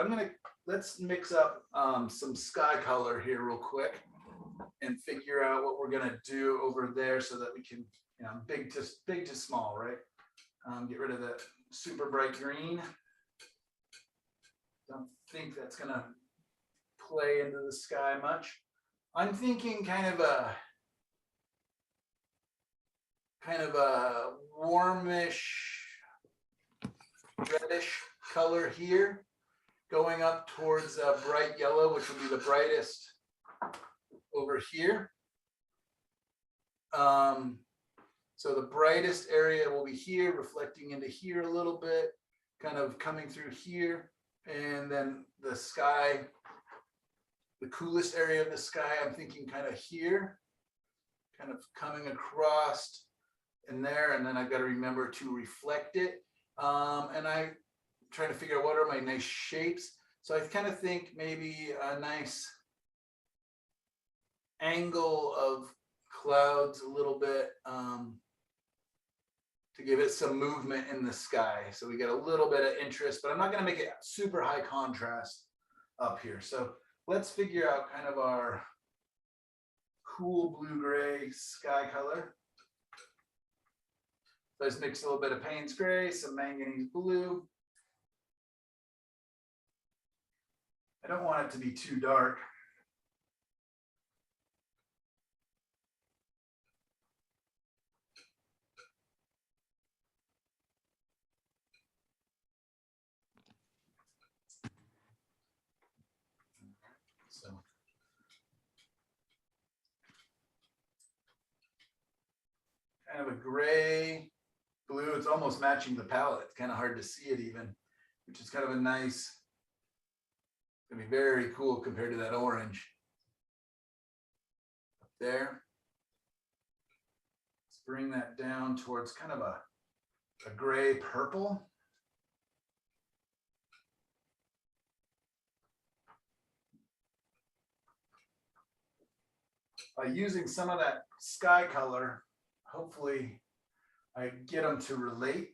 let's mix up some sky color here real quick and figure out what we're gonna do over there so that we can, you know, big to small, right? Get rid of that super bright green. Don't think that's gonna play into the sky much. I'm thinking kind of a warmish, reddish color here, going up towards bright yellow, which will be the brightest over here. So the brightest area will be here, reflecting into here a little bit, kind of coming through here. And then the sky, the coolest area of the sky, I'm thinking kind of here, kind of coming across in there. And then I've got to remember to reflect it. And I'm trying to figure out what are my nice shapes. So I kind of think maybe a nice angle of clouds a little bit to give it some movement in the sky. So we get a little bit of interest, but I'm not going to make it super high contrast up here. So let's figure out kind of our cool blue-gray sky color. So I just mix a little bit of Payne's gray, some manganese blue. I don't want it to be too dark. So kind of a gray, blue. It's almost matching the palette. It's kind of hard to see it even, which is kind of a nice, gonna be very cool compared to that orange. Up there. Let's bring that down towards kind of a gray purple. By using some of that sky color, hopefully I get them to relate.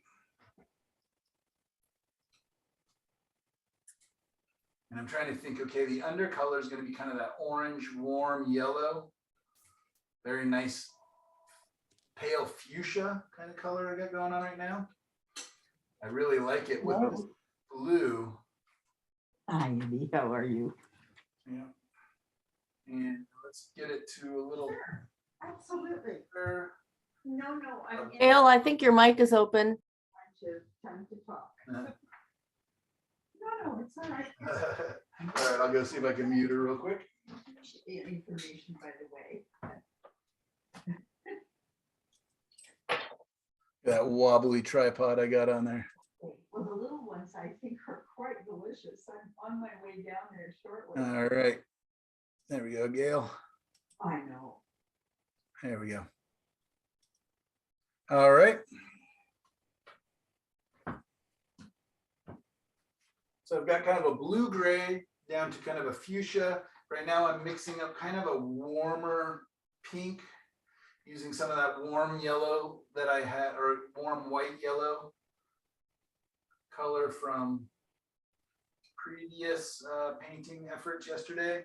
And I'm trying to think, okay, the undercolor is going to be kind of that orange, warm yellow. Very nice, pale fuchsia kind of color I got going on right now. I really like it with this blue. Hi, Andy, how are you? Yeah. And let's get it to a little. Absolutely. Better. No, I'm Gail, I think your mic is open. time to talk. Uh, No, it's all right. All right, I'll go see if I can mute her real quick. Information, by the way. That wobbly tripod I got on there. Well, the little ones I think are quite delicious. I'm on my way down there shortly. All right. There we go, Gail. I know. There we go. All right. So I've got kind of a blue-gray down to kind of a fuchsia. Right now I'm mixing up kind of a warmer pink using some of that warm yellow that I had, or warm white yellow color from previous painting efforts yesterday.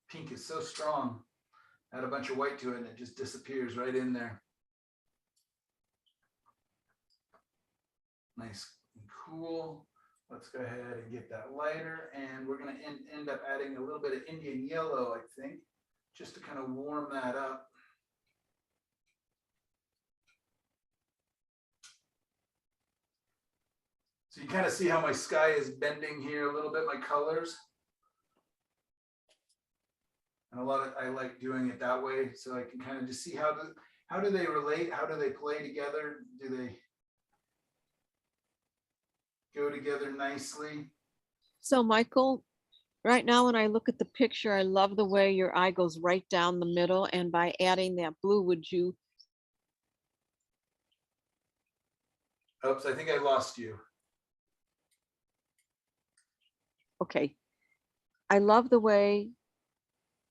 Pink is so strong. Add a bunch of white to it and it just disappears right in there. Nice and cool. Let's go ahead and get that lighter, and we're going to end up adding a little bit of Indian yellow, I think, just to kind of warm that up. So you kind of see how my sky is bending here a little bit, my colors. And I like doing it that way, so I can kind of just see how do they relate, how do they play together, do they go together nicely? So Michael, right now when I look at the picture, I love the way your eye goes right down the middle, and by adding that blue, would you? Oops, I think I lost you. Okay. I love the way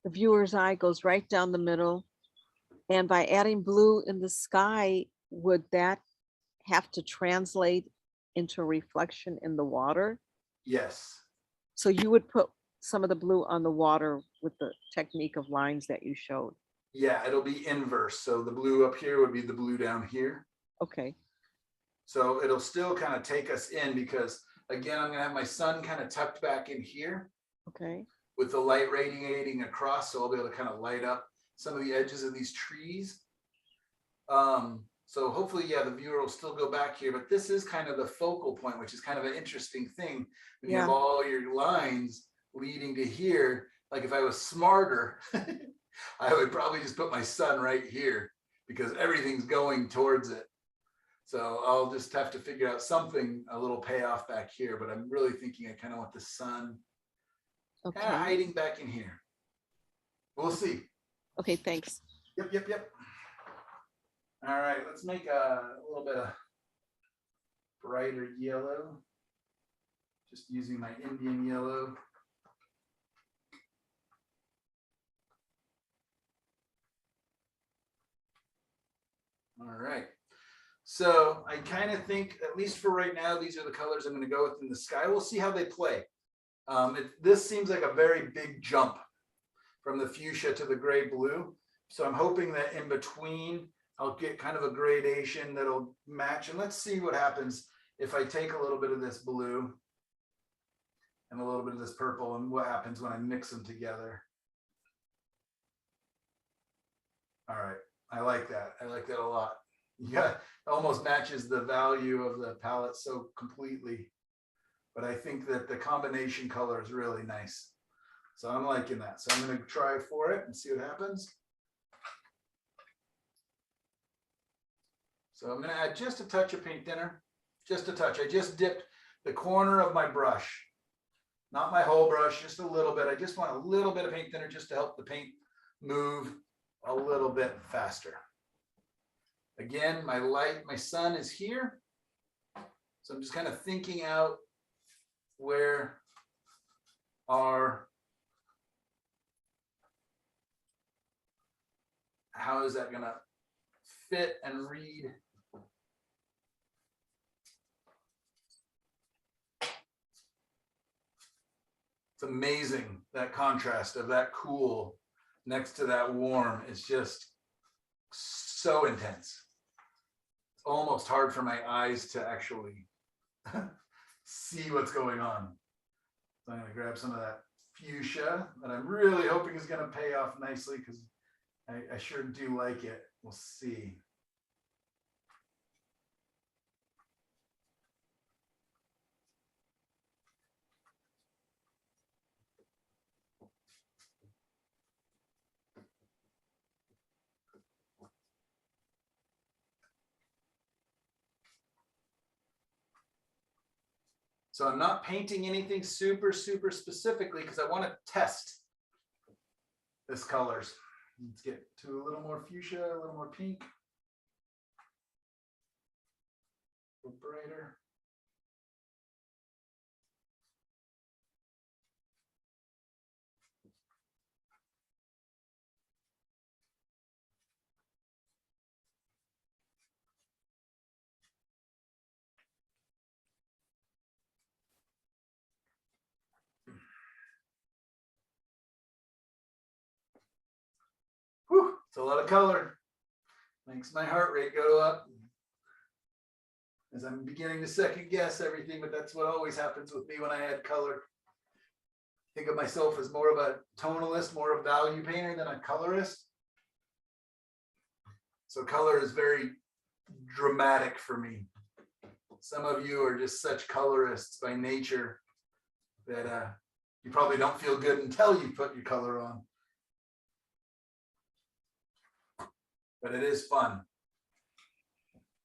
the viewer's eye goes right down the middle, and by adding blue in the sky, would that have to translate into reflection in the water? Yes. So you would put some of the blue on the water with the technique of lines that you showed. Yeah, it'll be inverse. So the blue up here would be the blue down here. Okay. So it'll still kind of take us in, because again, I'm gonna have my sun kind of tucked back in here Okay. with the light radiating across. So I'll be able to kind of light up some of the edges of these trees. So hopefully, yeah, the viewer will still go back here, but this is kind of the focal point, which is kind of an interesting thing. When you have Yeah. all your lines leading to here, like if I was smarter, I would probably just put my sun right here, because everything's going towards it. So I'll just have to figure out something, a little payoff back here, but I'm really thinking I kind of want the sun kind of Okay. hiding back in here. We'll see. Okay, thanks. Yep. All right, let's make a little bit of brighter yellow. Just using my Indian yellow. All right. So I kind of think, at least for right now, these are the colors I'm going to go with in the sky. We'll see how they play. This seems like a very big jump from the fuchsia to the gray blue. So I'm hoping that in between, I'll get kind of a gradation that'll match. And let's see what happens if I take a little bit of this blue and a little bit of this purple, and what happens when I mix them together. All right, I like that. I like that a lot. Yeah, it almost matches the value of the palette so completely. But I think that the combination color is really nice. So I'm liking that. So I'm going to try for it and see what happens. So I'm going to add just a touch of paint thinner, just a touch. I just dipped the corner of my brush, not my whole brush, just a little bit. I just want a little bit of paint thinner just to help the paint move a little bit faster. Again, my sun is here. So I'm just kind of thinking out where how is that going to fit and read? It's amazing, that contrast of that cool next to that warm. It's just so intense. It's almost hard for my eyes to actually see what's going on. So I'm going to grab some of that fuchsia that I'm really hoping is going to pay off nicely, because I sure do like it. We'll see. So I'm not painting anything super specifically because I want to test this colors. Let's get to a little more fuchsia, a little more pink, a little brighter. Whew, it's a lot of color. Makes my heart rate go up as I'm beginning to second guess everything, but that's what always happens with me when I add color. Think of myself as more of a tonalist, more of a value painter than a colorist. So color is very dramatic for me. Some of you are just such colorists by nature that you probably don't feel good until you put your color on. But it is fun.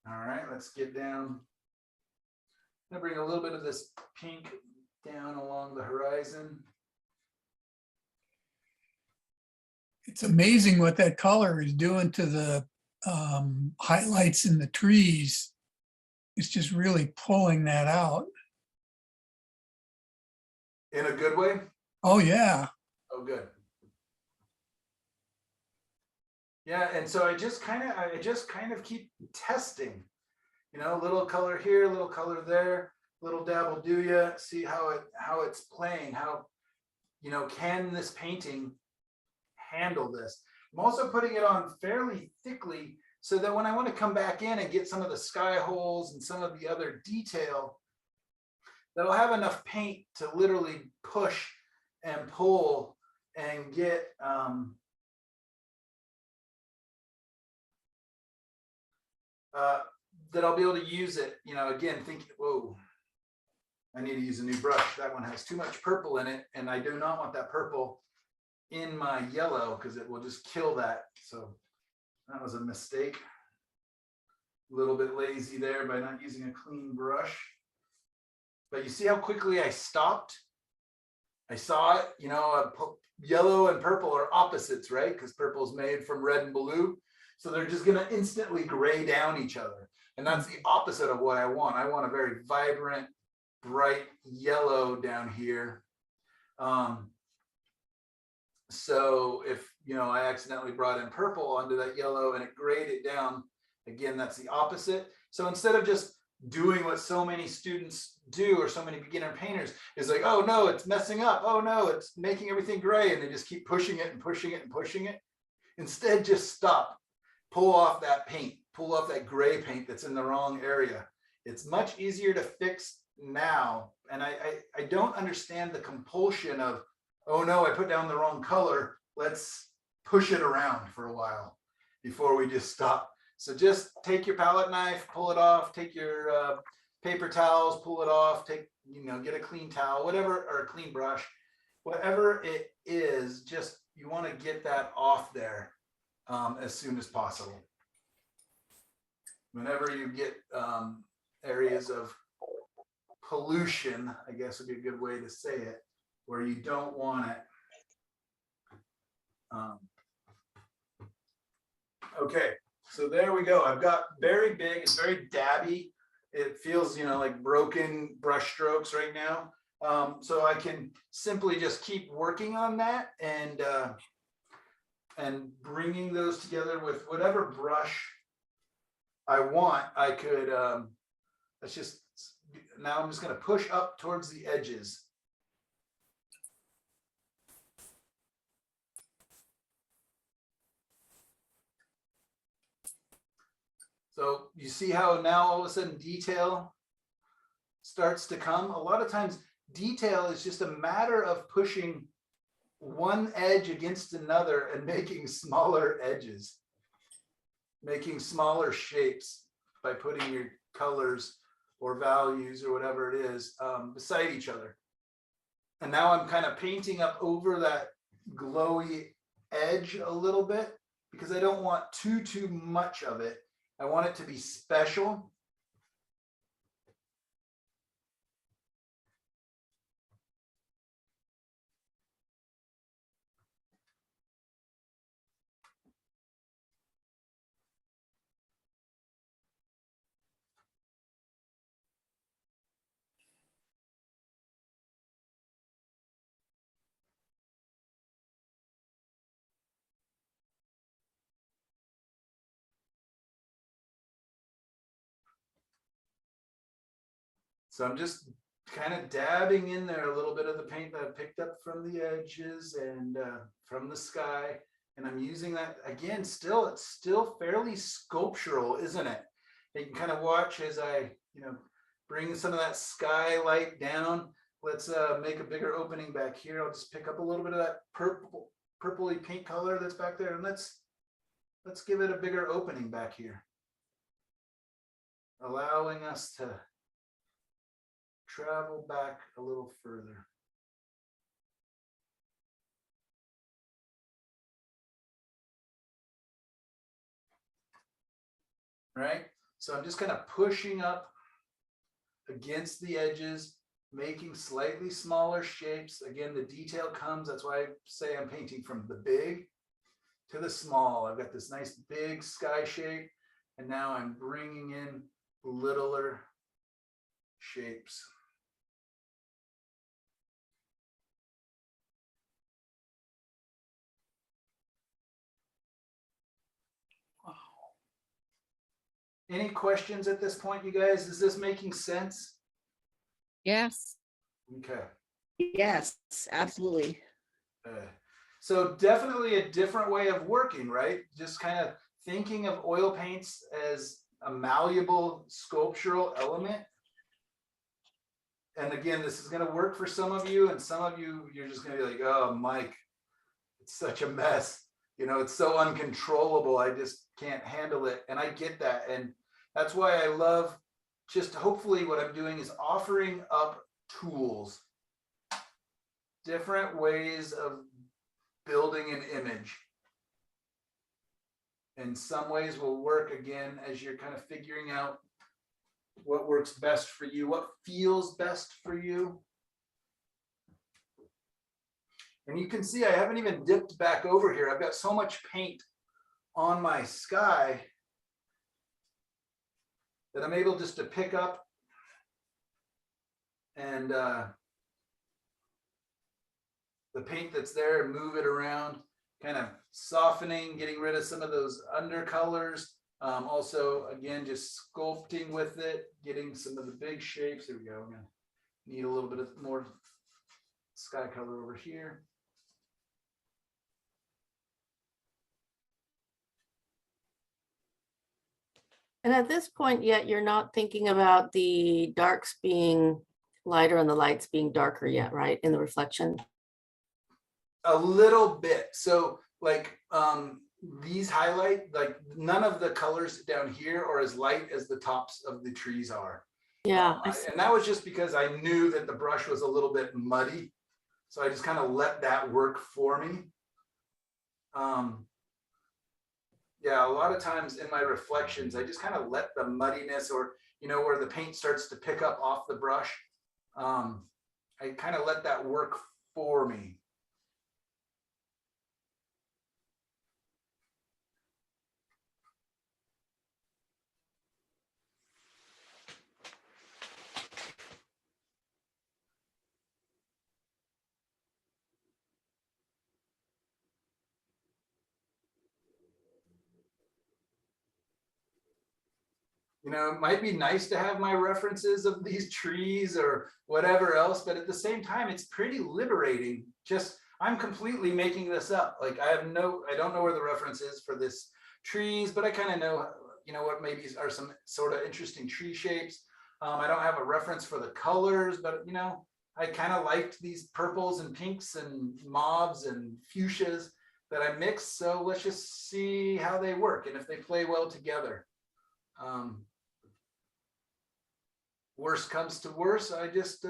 All right, let's get down. I'm gonna bring a little bit of this pink down along the horizon. It's amazing what that color is doing to the highlights in the trees. It's just really pulling that out. In a good way? Oh, yeah. Oh, good. Yeah, and so I just kind of keep testing, you know, a little color here, a little color there, little dab will do ya. See how it's playing, how, you know, can this painting handle this? I'm also putting it on fairly thickly so that when I want to come back in and get some of the sky holes and some of the other detail, that'll have enough paint to literally push and pull and get that I'll be able to use it, you know, again, thinking, whoa, I need to use a new brush. That one has too much purple in it, and I do not want that purple in my yellow because it will just kill that. So that was a mistake. A little bit lazy there by not using a clean brush. But you see how quickly I stopped? I saw it, you know, yellow and purple are opposites, right? Because purple is made from red and blue. So they're just going to instantly gray down each other. And that's the opposite of what I want. I want a very vibrant, bright yellow down here. So if, you know, I accidentally brought in purple onto that yellow and it grayed it down, again, that's the opposite. So instead of just doing what so many students do, or so many beginner painters, is like, oh no, it's messing up. Oh no, it's making everything gray. And they just keep pushing it and pushing it and pushing it. Instead, just stop, pull off that paint, pull off that gray paint that's in the wrong area. It's much easier to fix now. And I don't understand the compulsion of, oh no, I put down the wrong color. Let's push it around for a while before we just stop. So just take your palette knife, pull it off, take your paper towels, pull it off, take, get a clean towel, whatever, or a clean brush, whatever it is, just, you want to get that off there as soon as possible. Whenever you get areas of pollution, I guess would be a good way to say it, where you don't want it. Okay, so there we go. I've got very big, it's very dabby. It feels, like broken brush strokes right now. So I can simply just keep working on that and bringing those together with whatever brush I want. I could, now I'm just going to push up towards the edges. So you see how now all of a sudden detail starts to come? A lot of times detail is just a matter of pushing one edge against another and making smaller edges, making smaller shapes by putting your colors or values or whatever it is beside each other. And now I'm kind of painting up over that glowy edge a little bit because I don't want too much of it. I want it to be special. So I'm just kind of dabbing in there a little bit of the paint that I picked up from the edges and from the sky. And I'm using that again, it's still fairly sculptural, isn't it? You can kind of watch as I, bring some of that skylight down. Let's make a bigger opening back here. I'll just pick up a little bit of that purpley pink color that's back there. And let's give it a bigger opening back here. Allowing us to travel back a little further. Right? So I'm just kind of pushing up against the edges, making slightly smaller shapes. Again, the detail comes, that's why I say I'm painting from the big to the small. I've got this nice big sky shape, and now I'm bringing in littler shapes. Any questions at this point, you guys? Is this making sense? Yes. Okay. Yes, absolutely. So definitely a different way of working, right? Just kind of thinking of oil paints as a malleable sculptural element. And again, this is going to work for some of you, and some of you, you're just going to be like, oh, Mike, it's such a mess. It's so uncontrollable. I just can't handle it. And I get that. And that's why I love just hopefully what I'm doing is offering up tools, different ways of building an image. In some ways will work again as you're kind of figuring out what works best for you, what feels best for you. And you can see I haven't even dipped back over here. I've got so much paint on my sky that I'm able just to pick up and the paint that's there and move it around, kind of softening, getting rid of some of those undercolors, Also, again, just sculpting with it, getting some of the big shapes. There we go. I'm gonna need a little bit of more sky color over here. And at this point yet, you're not thinking about the darks being lighter and the lights being darker yet, right? In the reflection. A little bit. So like these highlight, like none of the colors down here are as light as the tops of the trees are. Yeah. I see. And that was just because I knew that the brush was a little bit muddy. So I just kind of let that work for me. Yeah, a lot of times in my reflections, I just kind of let the muddiness, or, you know, where the paint starts to pick up off the brush. I kind of let that work for me. You know, it might be nice to have my references of these trees or whatever else, but at the same time, it's pretty liberating. Just, I'm completely making this up. Like I don't know where the reference is for this trees, but I kind of know, you know, what maybe are some sort of interesting tree shapes. I don't have a reference for the colors, but you know, I kind of liked these purples and pinks and mauves and fuchsias that I mixed. So let's just see how they work and if they play well together. Worst comes to worst, I just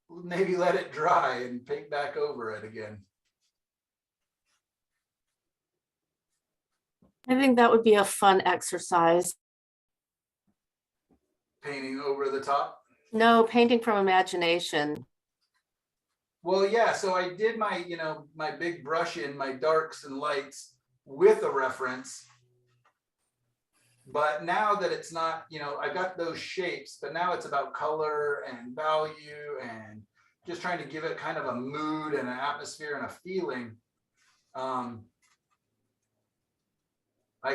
maybe let it dry and paint back over it again. I think that would be a fun exercise. Painting over the top. No, painting from imagination. Well, yeah, so I did my, you know, my big brush in, my darks and lights with a reference. But now that it's not, you know, I got those shapes, but now it's about color and value and just trying to give it kind of a mood and an atmosphere and a feeling. I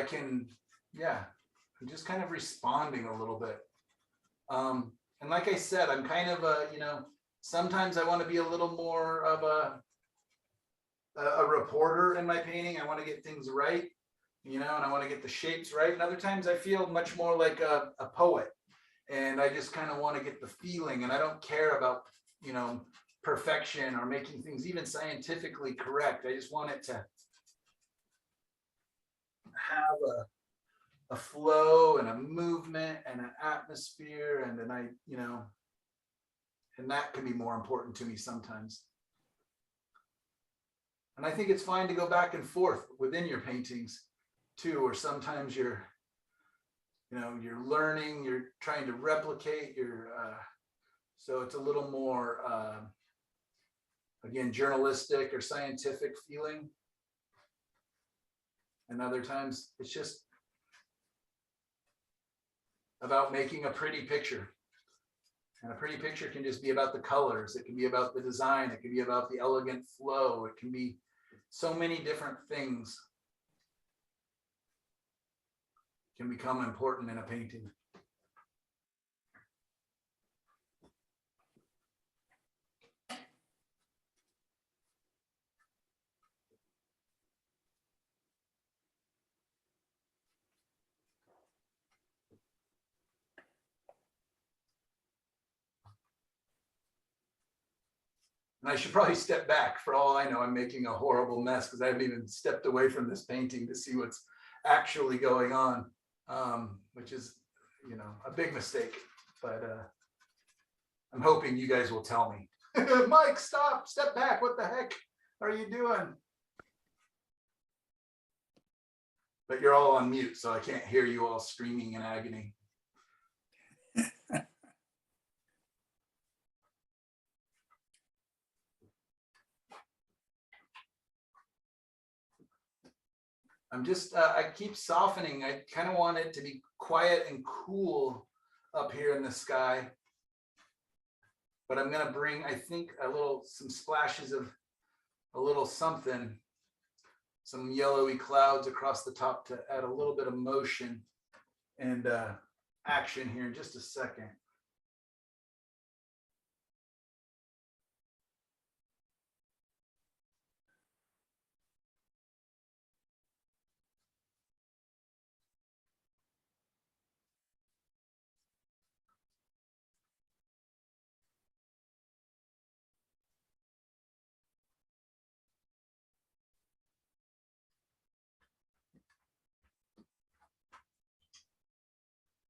can, yeah, I'm just kind of responding a little bit. And like I said, I'm kind of a, you know, sometimes I want to be a little more of a reporter in my painting. I want to get things right. You know, and I want to get the shapes right. And other times I feel much more like a poet, and I just kind of want to get the feeling, and I don't care about, you know, perfection or making things even scientifically correct. I just want it to have a flow and a movement and an atmosphere. And then I, you know, and that can be more important to me sometimes. And I think it's fine to go back and forth within your paintings too, or sometimes you're, you know, you're learning, you're trying to replicate your, so it's a little more, again, journalistic or scientific feeling. And other times it's just about making a pretty picture. And a pretty picture can just be about the colors. It can be about the design. It can be about the elegant flow. It can be so many different things can become important in a painting. And I should probably step back. For all I know, I'm making a horrible mess because I haven't even stepped away from this painting to see what's actually going on, which is, you know, a big mistake. But I'm hoping you guys will tell me, Mike, stop, step back. What the heck are you doing? But you're all on mute, so I can't hear you all screaming in agony. I'm just, I keep softening. I kind of want it to be quiet and cool up here in the sky. But I'm gonna bring, I think, some splashes of a little something some yellowy clouds across the top to add a little bit of motion and action here in just a second.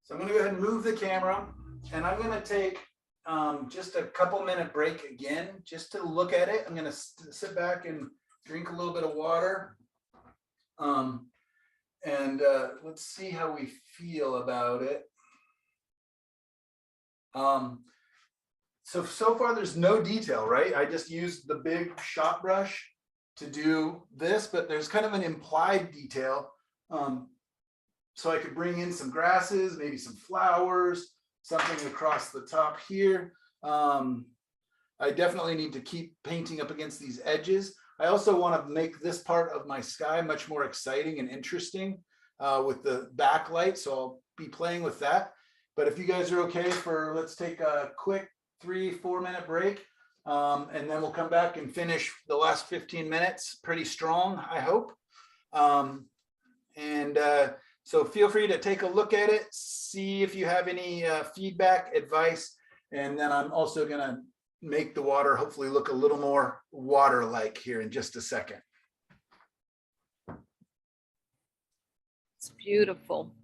So I'm going to go ahead and move the camera, and I'm going to take just a couple-minute break again, just to look at it. I'm going to sit back and drink a little bit of water. Let's see how we feel about it. So far there's no detail, right? I just used the big shot brush to do this, but there's kind of an implied detail. So I could bring in some grasses, maybe some flowers, something across the top here. I definitely need to keep painting up against these edges. I also want to make this part of my sky much more exciting and interesting with the backlight. So I'll be playing with that. But if you guys are okay let's take a quick 3-4 minute break. And then we'll come back and finish the last 15 minutes pretty strong, I hope. So feel free to take a look at it, see if you have any feedback, advice, and then I'm also going to make the water hopefully look a little more water-like here in just a second. It's beautiful.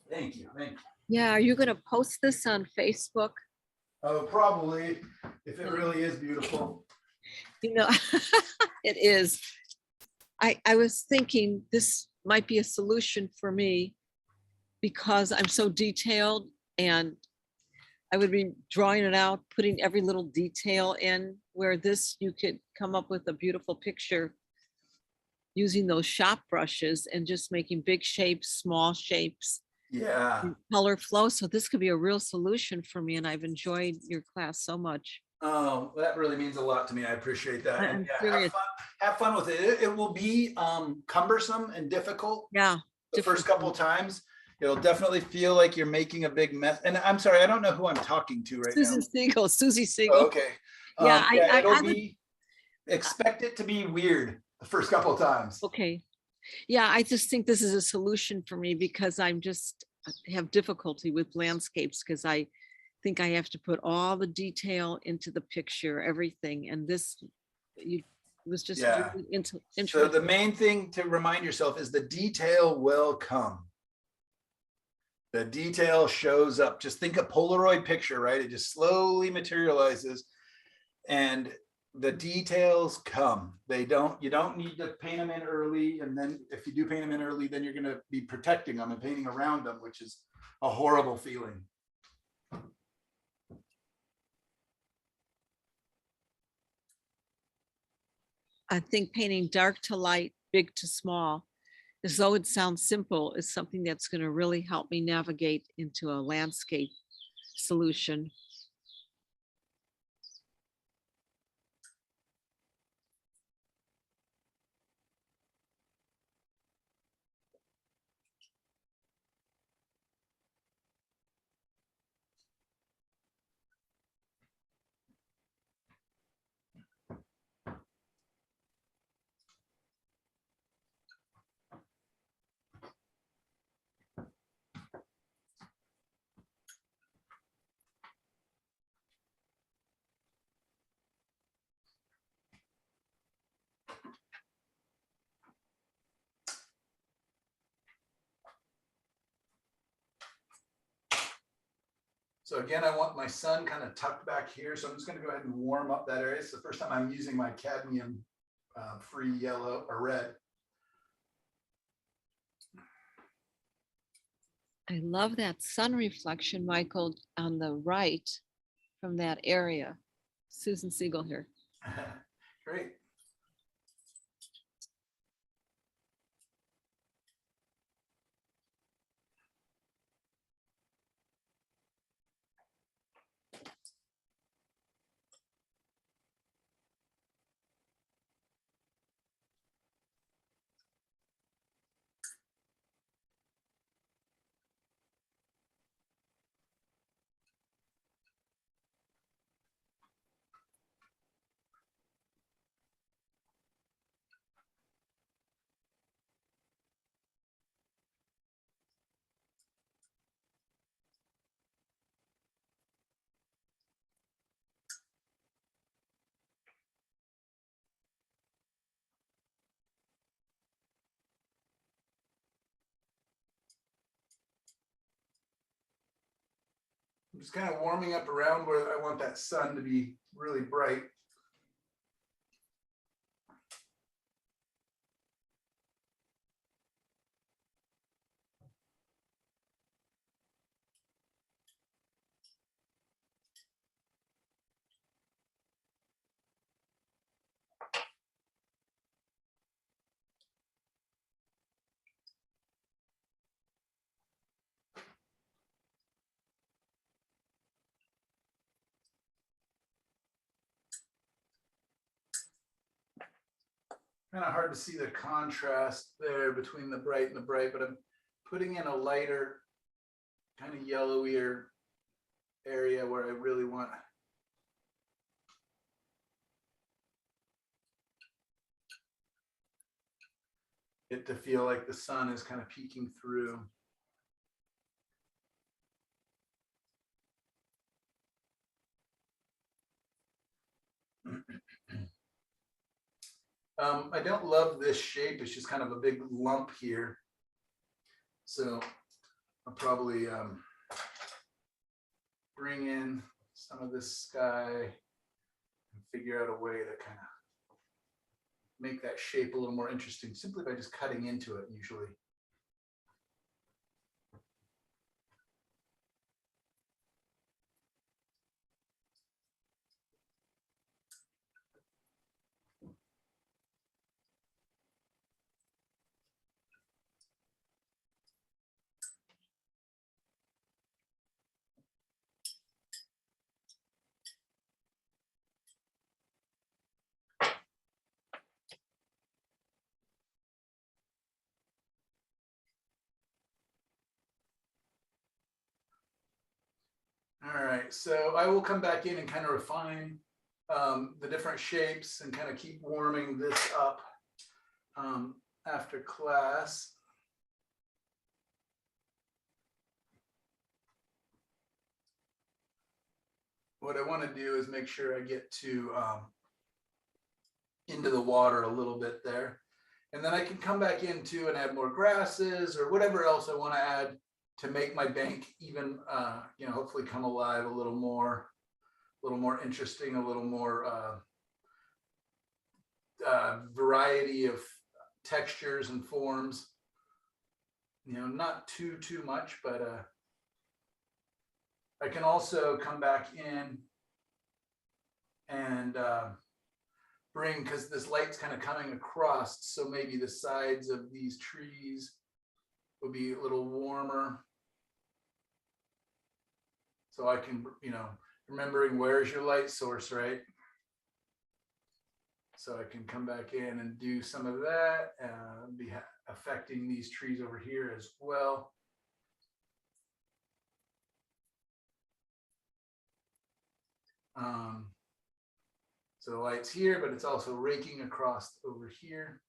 Thank you. Thank you. Yeah, are you going to post this on Facebook? Oh, probably, if it really is beautiful. You know, it is. I was thinking this might be a solution for me because I'm so detailed, and I would be drawing it out, putting every little detail in, where this you could come up with a beautiful picture using those shop brushes and just making big shapes, small shapes, Yeah. and color flow. So this could be a real solution for me, and I've enjoyed your class so much. Oh, that really means a lot to me. I appreciate that. I'm And yeah, serious. have fun with it. It will be cumbersome and difficult Yeah. the first couple times. It'll definitely feel like you're making a big mess. And I'm sorry, I don't know who I'm talking to right Susan now. Siegel, Susie Siegel. Oh, okay. Yeah, It'll be, expect it to be weird the first couple of times. Okay. Yeah, I just think this is a solution for me because I have difficulty with landscapes because I think I have to put all the detail into the picture, everything. And this was just Yeah. really So interesting. the main thing to remind yourself is the detail will come. The detail shows up. Just think a Polaroid picture, right? It just slowly materializes and the details come. You don't need to paint them in early. And then if you do paint them in early, then you're going to be protecting them and painting around them, which is a horrible feeling. I think painting dark to light, big to small, as though it sounds simple, is something that's going to really help me navigate into a landscape solution. So again, I want my sun kind of tucked back here. So I'm just going to go ahead and warm up that area. It's the first time I'm using my cadmium free yellow or red. I love that sun reflection, Michael, on the right from that area. Susan Siegel here. Great. I'm just kind of warming up around where I want that sun to be really bright. Kind of hard to see the contrast there between the bright and the bright, but I'm putting in a lighter, kind of yellowier area where I really want it to feel like the sun is kind of peeking through. I don't love this shape. It's just kind of a big lump here. So I'll probably bring in some of this sky and figure out a way to kind of make that shape a little more interesting simply by just cutting into it usually. All right, so I will come back in and kind of refine the different shapes and kind of keep warming this up after class. What I want to do is make sure I get to into the water a little bit there. And then I can come back into and add more grasses or whatever else I want to add to make my bank even, hopefully come alive a little more interesting, a little more variety of textures and forms. Not too much, but I can also come back in and bring, because this light's kind of coming across, so maybe the sides of these trees will be a little warmer. So I can, remembering where's your light source, right? So I can come back in and do some of that, be affecting these trees over here as well. So the light's here, but it's also raking across over here.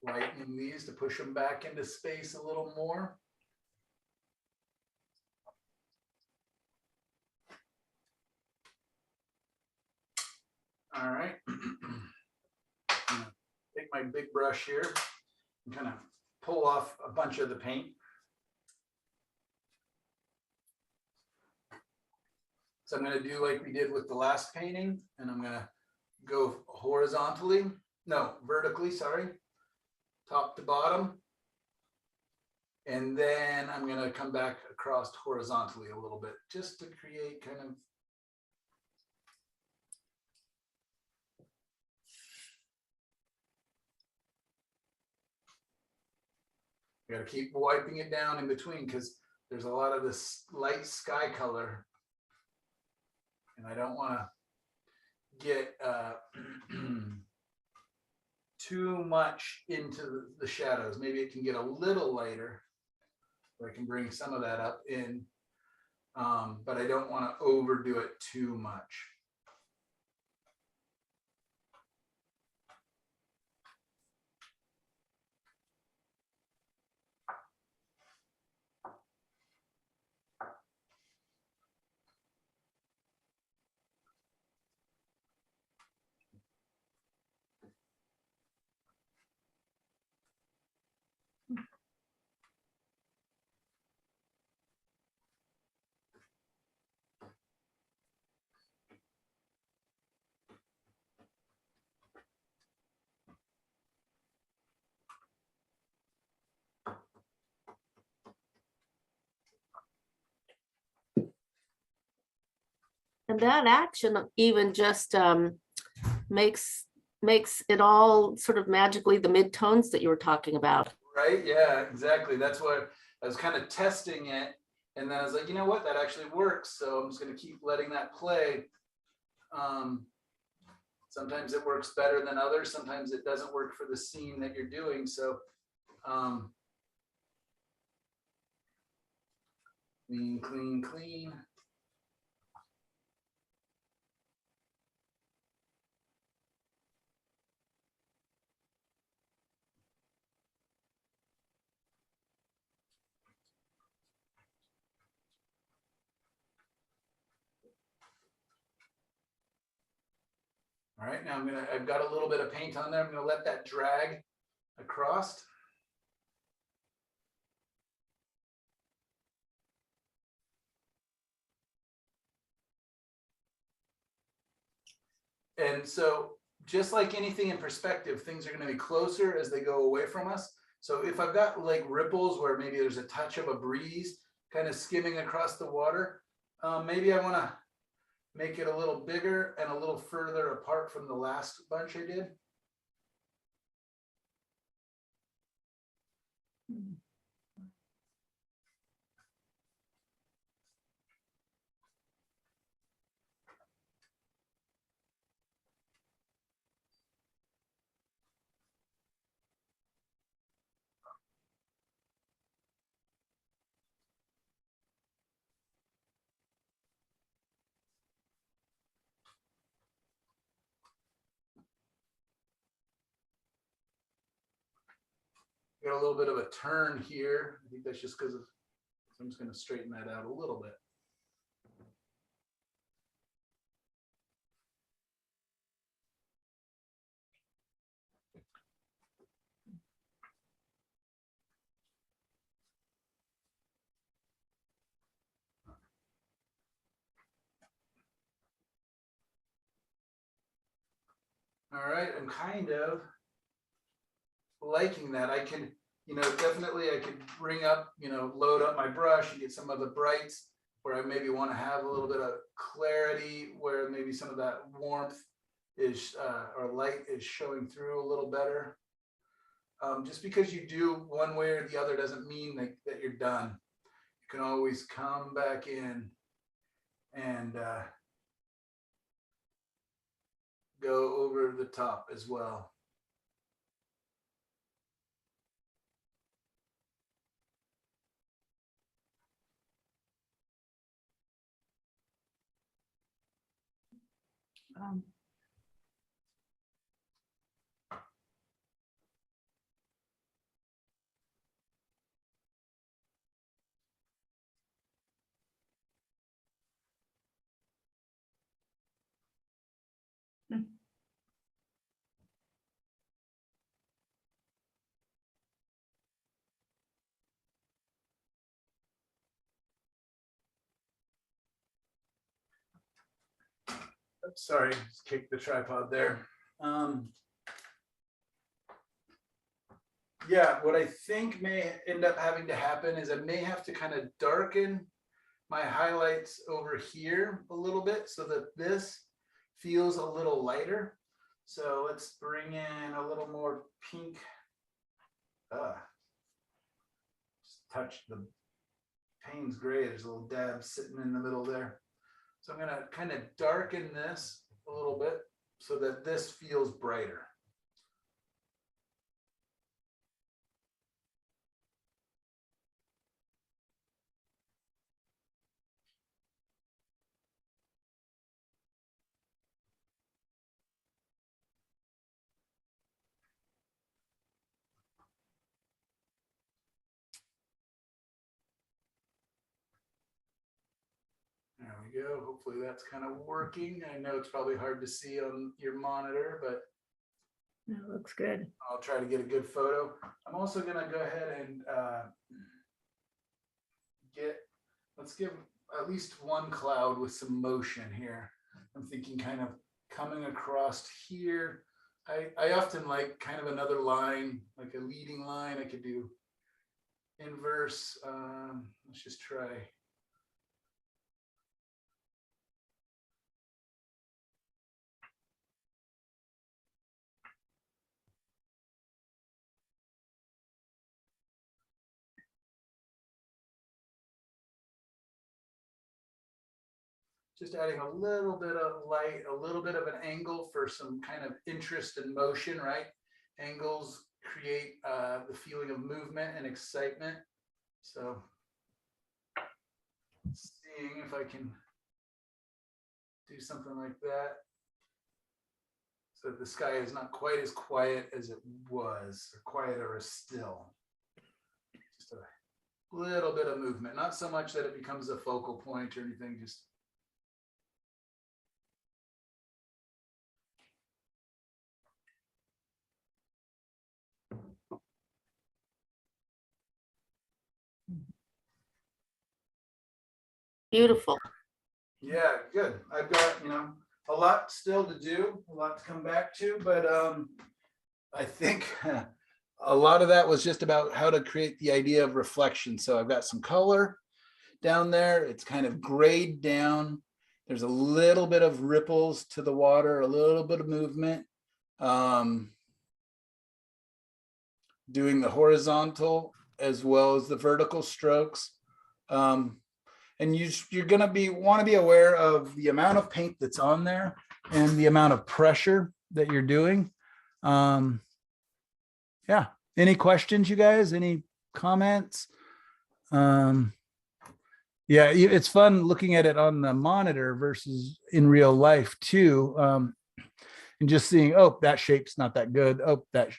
Lightening these to push them back into space a little more. All right. Take my big brush here and kind of pull off a bunch of the paint. So I'm going to do like we did with the last painting, and I'm going to go vertically, sorry, top to bottom. And then I'm going to come back across horizontally a little bit just to create kind of you got to keep wiping it down in between because there's a lot of this light sky color. And I don't want to get too much into the shadows. Maybe it can get a little lighter. I can bring some of that up in, but I don't want to overdo it too much. And that action even just makes it all sort of magically the mid-tones that you were talking about. Right? Yeah, exactly. That's what I was kind of testing it. And then I was like, you know what, that actually works. So I'm just going to keep letting that play. Sometimes it works better than others. Sometimes it doesn't work for the scene that you're doing. So clean, clean, clean. All right, now I've got a little bit of paint on there. I'm gonna let that drag across. And so just like anything in perspective, things are gonna be closer as they go away from us. So if I've got like ripples where maybe there's a touch of a breeze kind of skimming across the water, maybe I wanna make it a little bigger and a little further apart from the last bunch I did. Got a little bit of a turn here. I think that's just because of, I'm just going to straighten that out a little bit. All right, I'm kind of liking that. I can, definitely I could bring up, load up my brush and get some of the brights where I maybe want to have a little bit of clarity, where maybe some of that warmth is or light is showing through a little better. Just because you do one way or the other doesn't mean that you're done. You can always come back in and go over the top as well. Sorry, just kicked the tripod there. Yeah, what I think may end up having to happen is I may have to kind of darken my highlights over here a little bit so that this feels a little lighter. So let's bring in a little more pink. Just touch the Payne's gray. There's a little dab sitting in the middle there. So I'm gonna kind of darken this a little bit so that this feels brighter. There we go. Hopefully that's kind of working. I know it's probably hard to see on your monitor, but That looks good. I'll try to get a good photo. I'm also going to go ahead and let's give at least one cloud with some motion here. I'm thinking kind of coming across here. I often like kind of another line, like a leading line. I could do inverse. Let's just try. just adding a little bit of light, a little bit of an angle for some kind of interest and motion, right? Angles create the feeling of movement and excitement. So seeing if I can do something like that. So the sky is not quite as quiet as it was, or quieter or still. Just a little bit of movement, not so much that it becomes a focal point or anything, just Beautiful. yeah, good. I've got, a lot still to do, a lot to come back to, but I think a lot of that was just about how to create the idea of reflection. So I've got some color down there. It's kind of grayed down. There's a little bit of ripples to the water, a little bit of movement. Doing the horizontal as well as the vertical strokes. And you're going to want to be aware of the amount of paint that's on there and the amount of pressure that you're doing. Yeah. Any questions, you guys? Any comments? Yeah, it's fun looking at it on the monitor versus in real life too. And just seeing, oh, that shape's not that good. Oh, that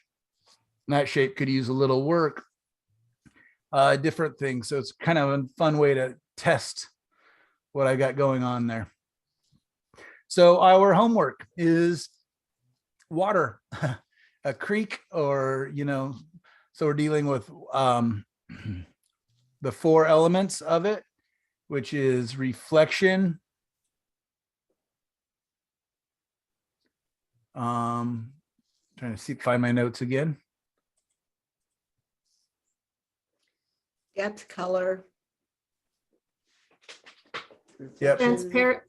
shape could use a little work. Different things. So it's kind of a fun way to test what I got going on there. So our homework is water, a creek, or, so we're dealing with the 4 elements of it, which is reflection, trying to find my notes again. Depth, color. Yep.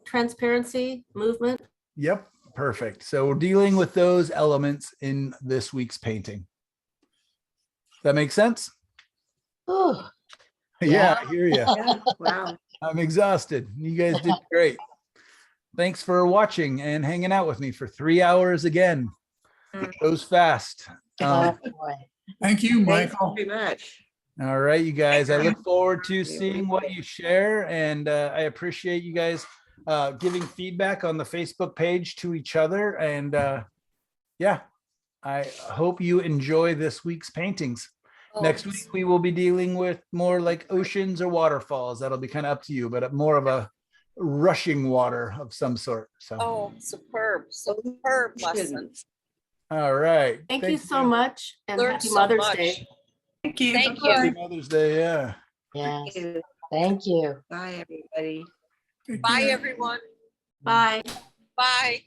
Transparency, movement. Yep. Perfect. So we're dealing with those elements in this week's painting. That makes sense? Oh, Yeah, I hear you. Yeah, wow. I'm exhausted. You guys did great. Thanks for watching and hanging out with me for 3 hours again. It goes fast. oh, boy. Thank you, Thanks Michael. very much. All right, you guys, I look forward to seeing what you share, and I appreciate you guys giving feedback on the Facebook page to each other. And yeah, I hope you enjoy this week's paintings. Next week, we will be dealing with more like oceans or waterfalls. That'll be kind of up to you, but more of a rushing water of some sort. So, Oh, superb lesson. all right. Thank you so much, and Learned happy so Mother's much. Day. Thank you. Thank Happy you. Mother's Day. Yeah. Yes, Thank you. thank you. Bye, everybody. Take Bye, care. everyone. Bye. Bye.